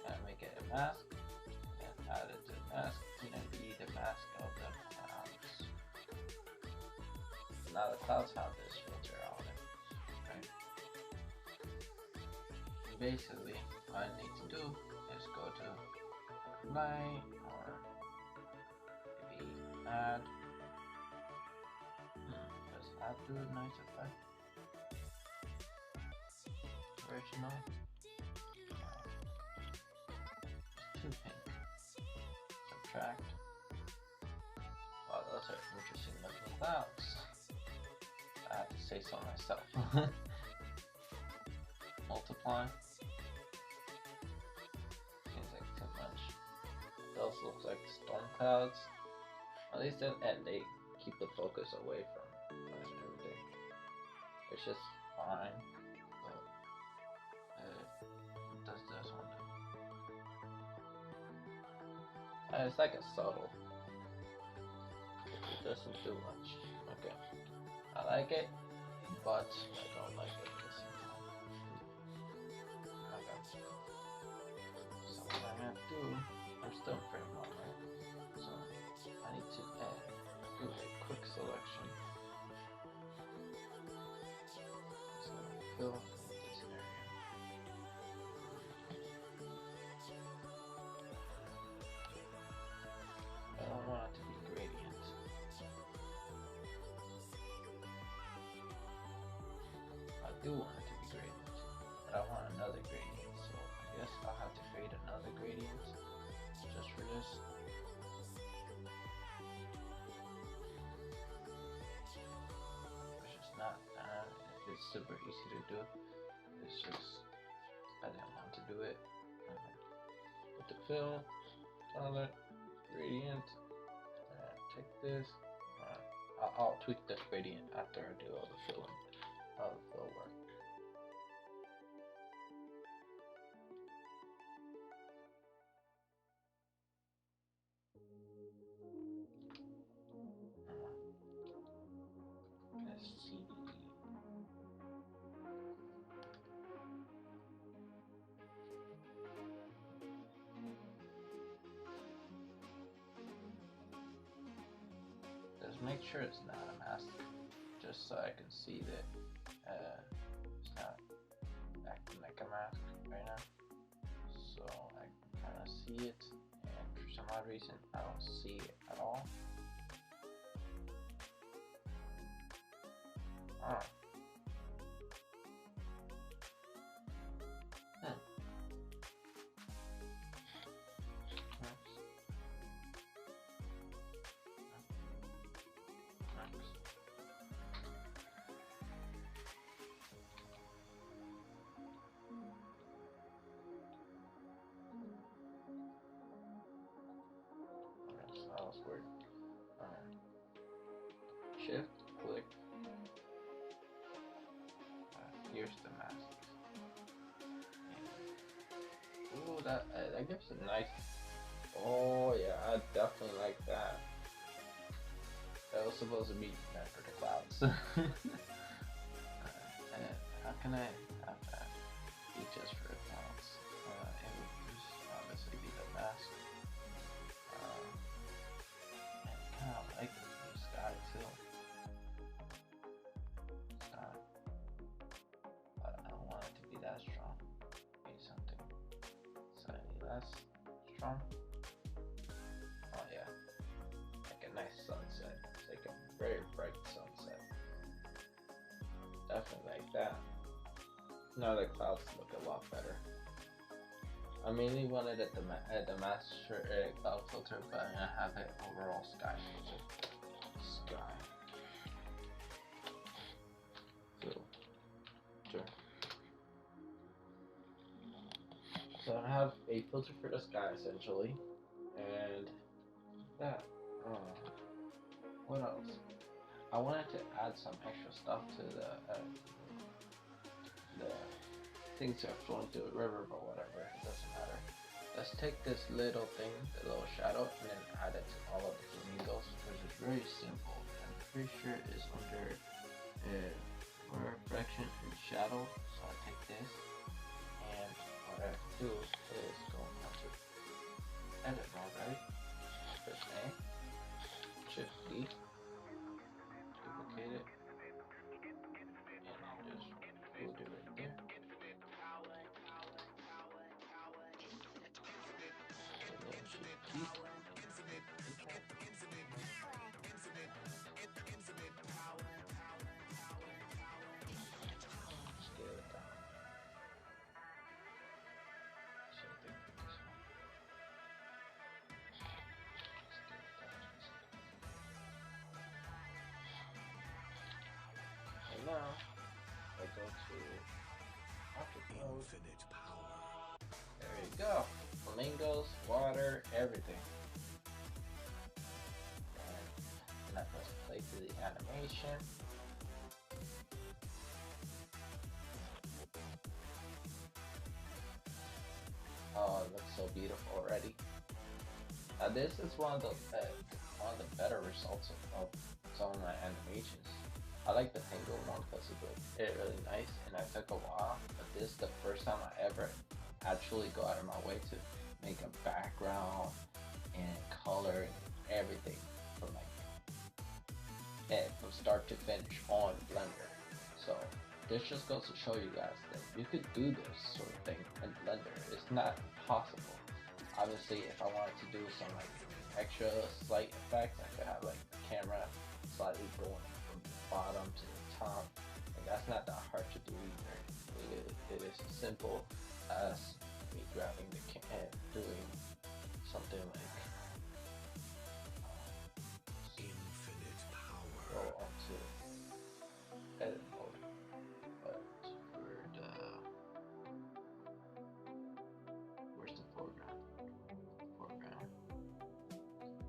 I make it a mask, and add it to the mask, and then be the mask of the clouds. So now the clouds have this filter on it, right? And basically, all I need to do is go to apply, or maybe add. Does that do a nice effect? Original. Too pink. Subtract. Wow, those are interesting looking clouds. I have to say so myself. Multiply. Seems like too much. Those look like storm clouds. At least they keep the focus away from everything. It's just fine. But does this one do? It's like a subtle. It doesn't do much. Okay. I like it, but I don't like it at the same time. Okay. So what I'm gonna do, I'm still in frame one, right? So I need to do a quick selection. So fill this area. I don't want it to be gradient. I do want it to be gradient, but I want another gradient, so I guess I'll have to create another gradient just for this. Which is not, it's super easy to do. It's just, I didn't want to do it. Put the fill, solid, gradient, take this. I'll tweak the gradient after I do all the filling, all the fill work. Let's see. Just make sure it's not a mask, just so I can see that it's not acting like a mask right now. So I can kind of see it, and for some odd reason I don't see it at all. Oh. That was weird. Shift, click. Here's the mask. Ooh, that gives a nice. Oh yeah, I definitely like that. That was supposed to be meant for the clouds. And how can I have that be just for the clouds? It would just obviously be the mask. And kind of like the sky too. Sky. But I don't want it to be that strong. Maybe something slightly less strong. Oh yeah. Like a nice sunset. It's like a very bright sunset. Definitely like that. Now the clouds look a lot better. I mainly wanted it the master cloud filter, but I'm gonna have it overall sky filter. Sky filter. So I have a filter for the sky essentially, and that. What else? I wanted to add some extra stuff to the things that are flowing through the river, but whatever, it doesn't matter. Let's take this little thing, the little shadow, and then add it to all of the flamingos, which is very simple. I'm pretty sure it's under reflection and shadow. So I take this, and what I do is go into edit mode, right? Press A, Shift D, duplicate it, and just put it right there. And now I go to object mode. Infinite power. There you go. Flamingos, water, everything. And I press play to the animation. Oh, it looks so beautiful already. Now this is one of the better results of some of my animations. I like the Tango one because it really nice, and I took a while, but this is the first time I ever actually go out of my way to make a background and color and everything from from start to finish on Blender. So this just goes to show you guys that you could do this sort of thing in Blender. It's not impossible. Obviously, if I wanted to do some like extra slight effects, I could have like the camera slightly going from the bottom to the top, and that's not that hard to do either. It is as simple as me grabbing the and doing something like infinite power. Go onto edit mode, but for the where's the foreground?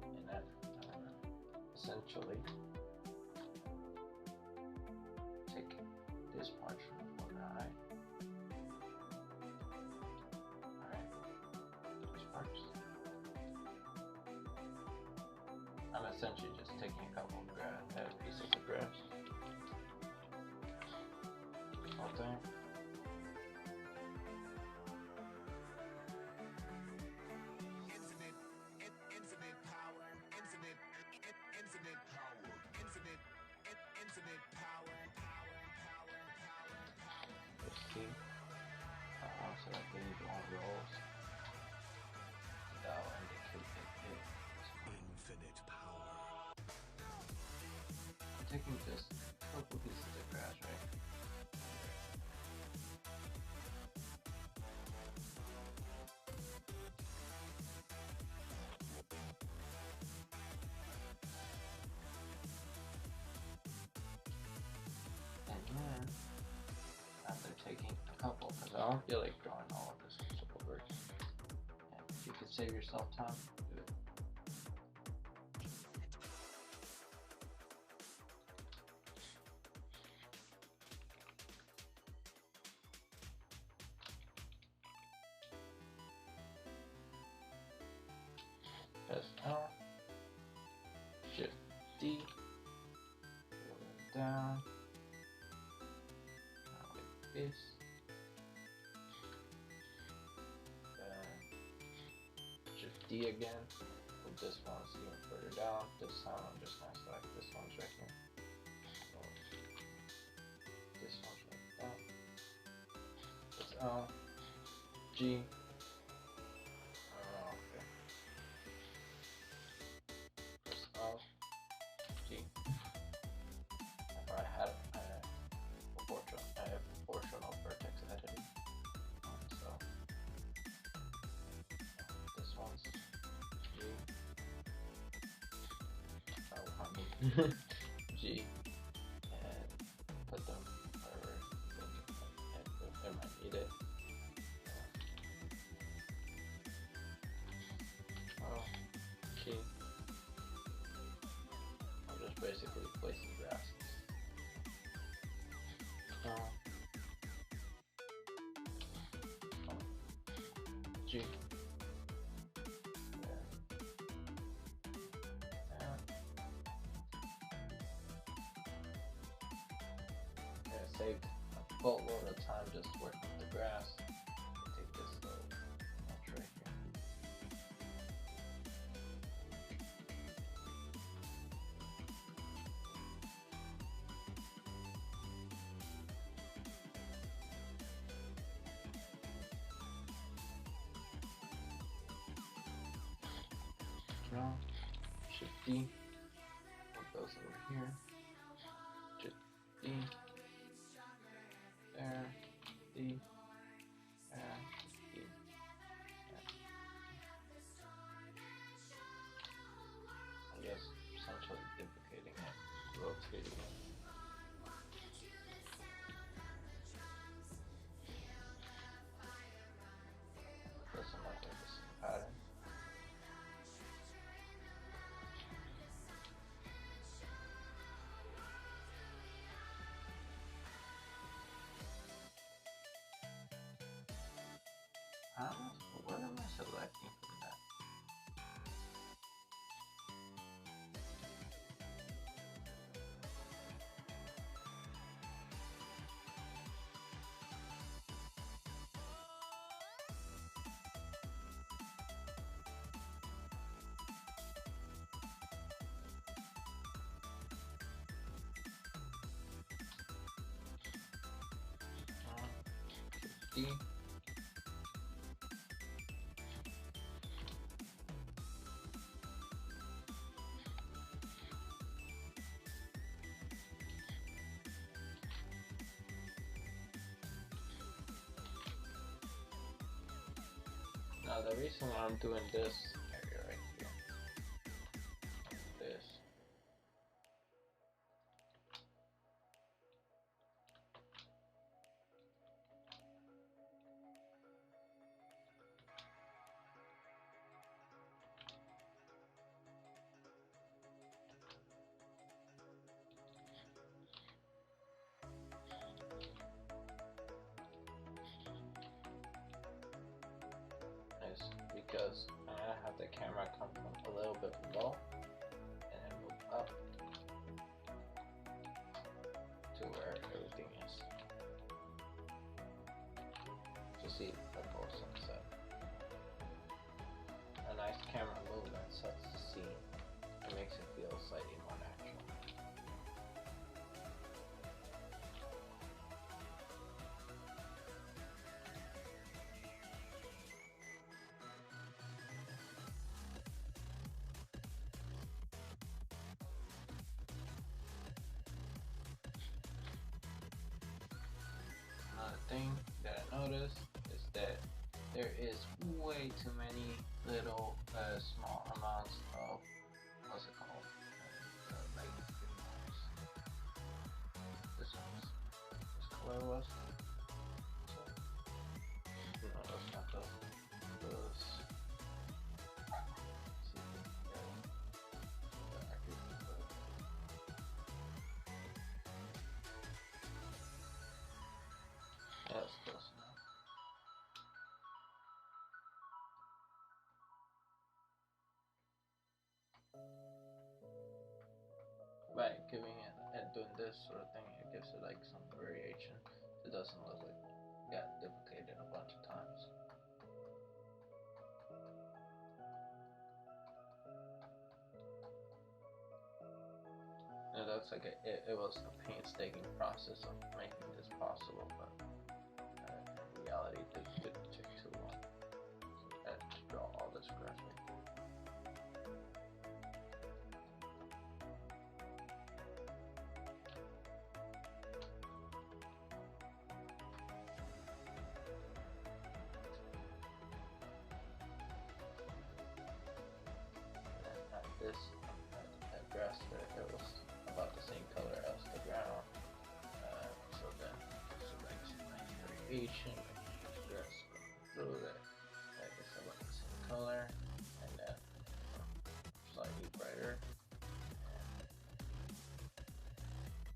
And then this part from the corner, alright? Alright, these parts. I'm essentially just taking a couple of pieces of grass. Whole thing. Infinite power, infinite power, infinite power. Just see. So that they don't rolls. That'll indicate it hit. Infinite power. I'm taking just a couple pieces of grass, right? And then, after taking a couple, because I don't feel like drawing all of this over. And if you could save yourself time, do it. Press L, Shift D, pull it down, like this. Shift D again, put this one's even further down. This time I'm just gonna select this one's right here. So, this one's like that. Press L, G. Okay. Press L, G. I have proportional vertex editing. So this one's G. G, and put them wherever they might need it. Okay. I'm just basically placing grasses. G. There. I saved a boatload of time just working with the grass. Take this little notch right here. Draw. Shift D. Put those over here. Shift D. There. D. There. D. There. I guess essentially duplicating it, rotating it. Doesn't like the same pattern. What am I selecting from that? D. Now the reason why I'm doing this area right here, this. because I'm gonna have the camera come from a little bit below and then move up to where everything is to see the full sunset. A nice camera movement sets the scene and makes it feel slightly more natural. Another thing that I noticed is that there is way too many little small amounts of what's it called? Like this color was. No, that's not those. That's close enough. By giving it and doing this sort of thing, it gives it like some variation. It doesn't look like it got duplicated a bunch of times. It looks like it was a painstaking process of making this possible, but in reality, it didn't take too long. I had to draw all this graphic. This grass it was about the same color as the ground, so then select nice variation, grass through that, like it's about the same color, and then slightly brighter,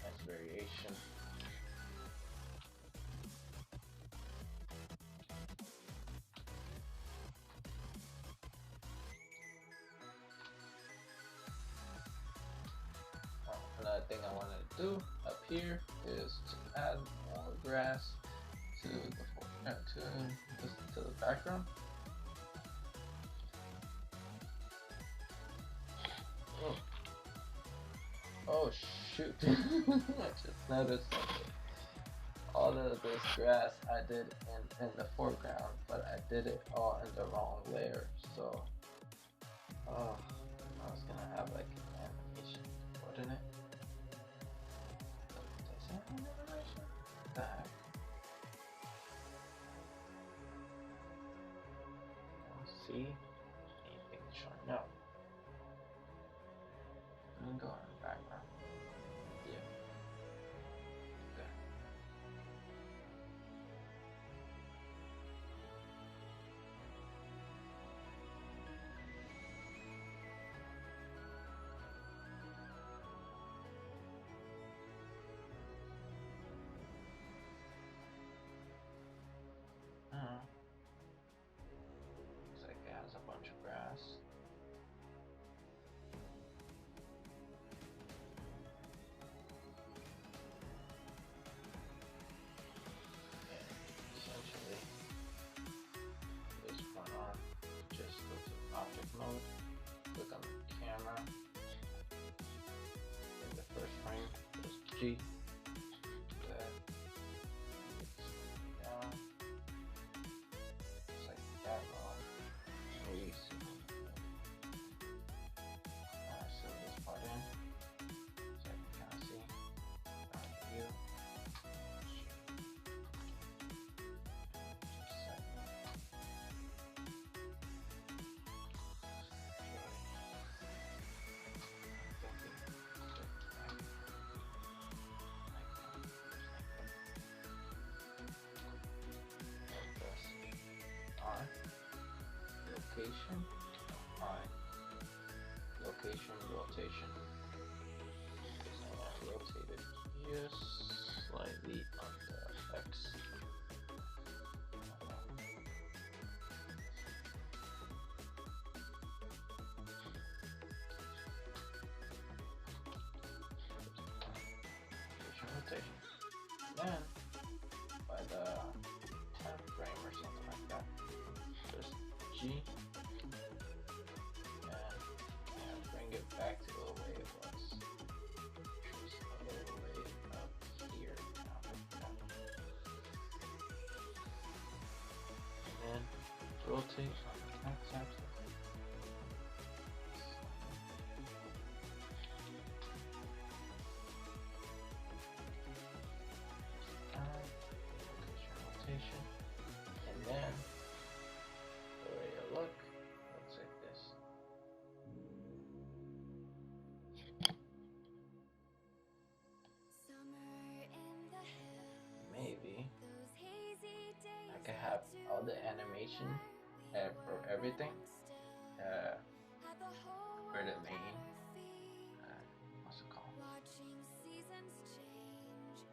nice variation. Another thing I wanted to do up here is to add more grass to the background. Oh shoot! I just noticed something. All of this grass I did in the foreground, but I did it all in the wrong layer. So, I was gonna have like an animation, wouldn't it? See? Anything showing up. I'm going in the background. Yeah. Okay. Looks like it has a bunch of grass. Essentially, this one on, just go to object mode, click on the camera, in the first frame, press G, that, down, just like that long, release. Fill this part in, so I can kind of see view. then by the 10th frame or something like that, just G and bring it back to the way it was. Just a little way up here now. And then rotate on the x-axis. Rotation, and then the way it looks like this. Maybe I can have all the animation for everything for the main what's it called?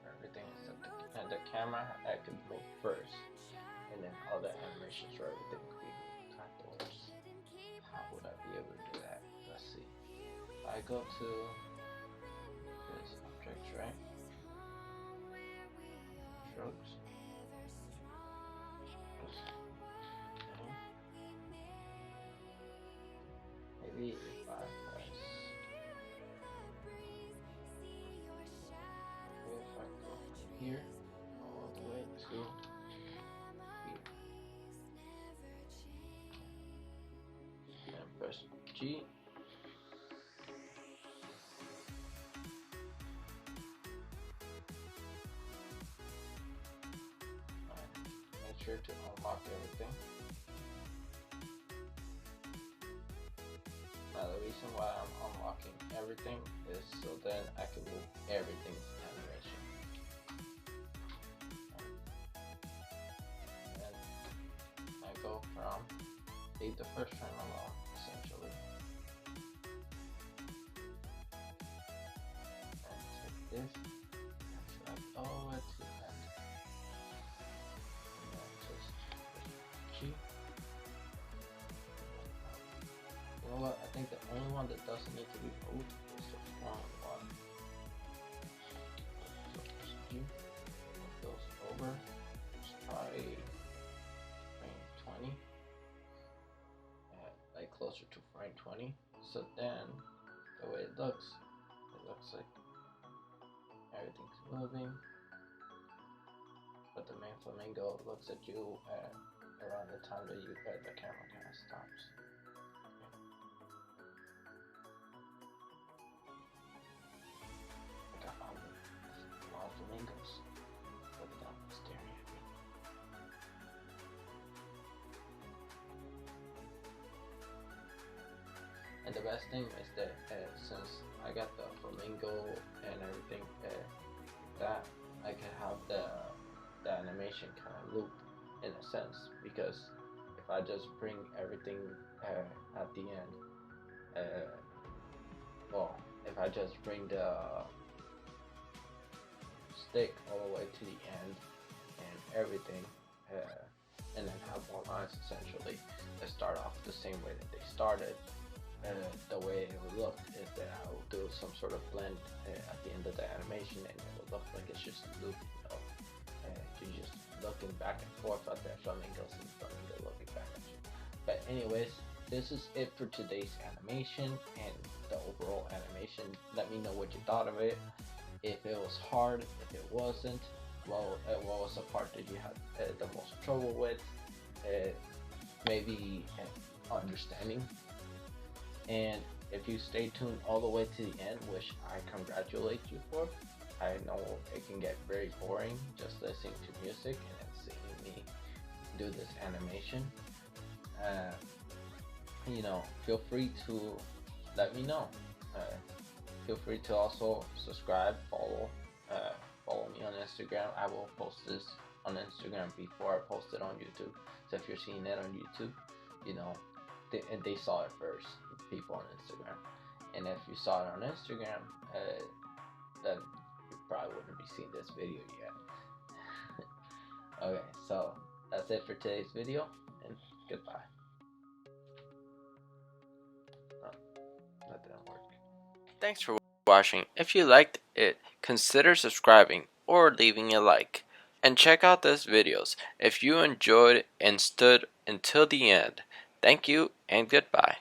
For everything except the camera I can move first, and then all the animations for everything could be moved afterwards. How would I be able to do that? Let's see. If I go to this objects, right? Strokes. Maybe if I press, if I go from here all the way to here, and press G, make sure to unlock everything. Now the reason why I'm unlocking everything is so then I can move everything's animation. And I go from leave the first frame alone, essentially. And take this and select all the way to the end. And then just push G. You know what? I think the only one that doesn't need to be moved is the front one. So push G, move those over. Let's try frame 20. Like closer to frame 20. So then the way it looks like everything's moving, but the main flamingo looks at you around the time that the camera kind of stops. I found a lot of flamingos looking down and staring at me. And the best thing is that since I got the flamingo and everything, that I can have the animation kind of loop in a sense, because if I just bring everything at the end, well, if I just bring the stick all the way to the end and everything, and then have more lines essentially that start off the same way that they started, the way it would look is that I will do some sort of blend at the end of the animation, and it will look like it's just looping, you know. You're just looking back and forth at that flamingos and flamingo looking back at you. But anyways, this is it for today's animation and the overall animation. Let me know what you thought of it. If it was hard, if it wasn't, well, what was the part that you had the most trouble with? Maybe understanding. And if you stay tuned all the way to the end, which I congratulate you for, I know it can get very boring just listening to music and then seeing me do this animation. You know, feel free to let me know. Feel free to also subscribe, follow me on Instagram. I will post this on Instagram before I post it on YouTube. So if you're seeing it on YouTube, you know, they saw it first, people on Instagram. And if you saw it on Instagram, then you probably wouldn't be seeing this video yet. Okay, so that's it for today's video, and goodbye. Oh, that didn't work. Thanks for watching. If you liked it, consider subscribing. or leaving a like. And check out these videos if you enjoyed and stood until the end. Thank you and goodbye.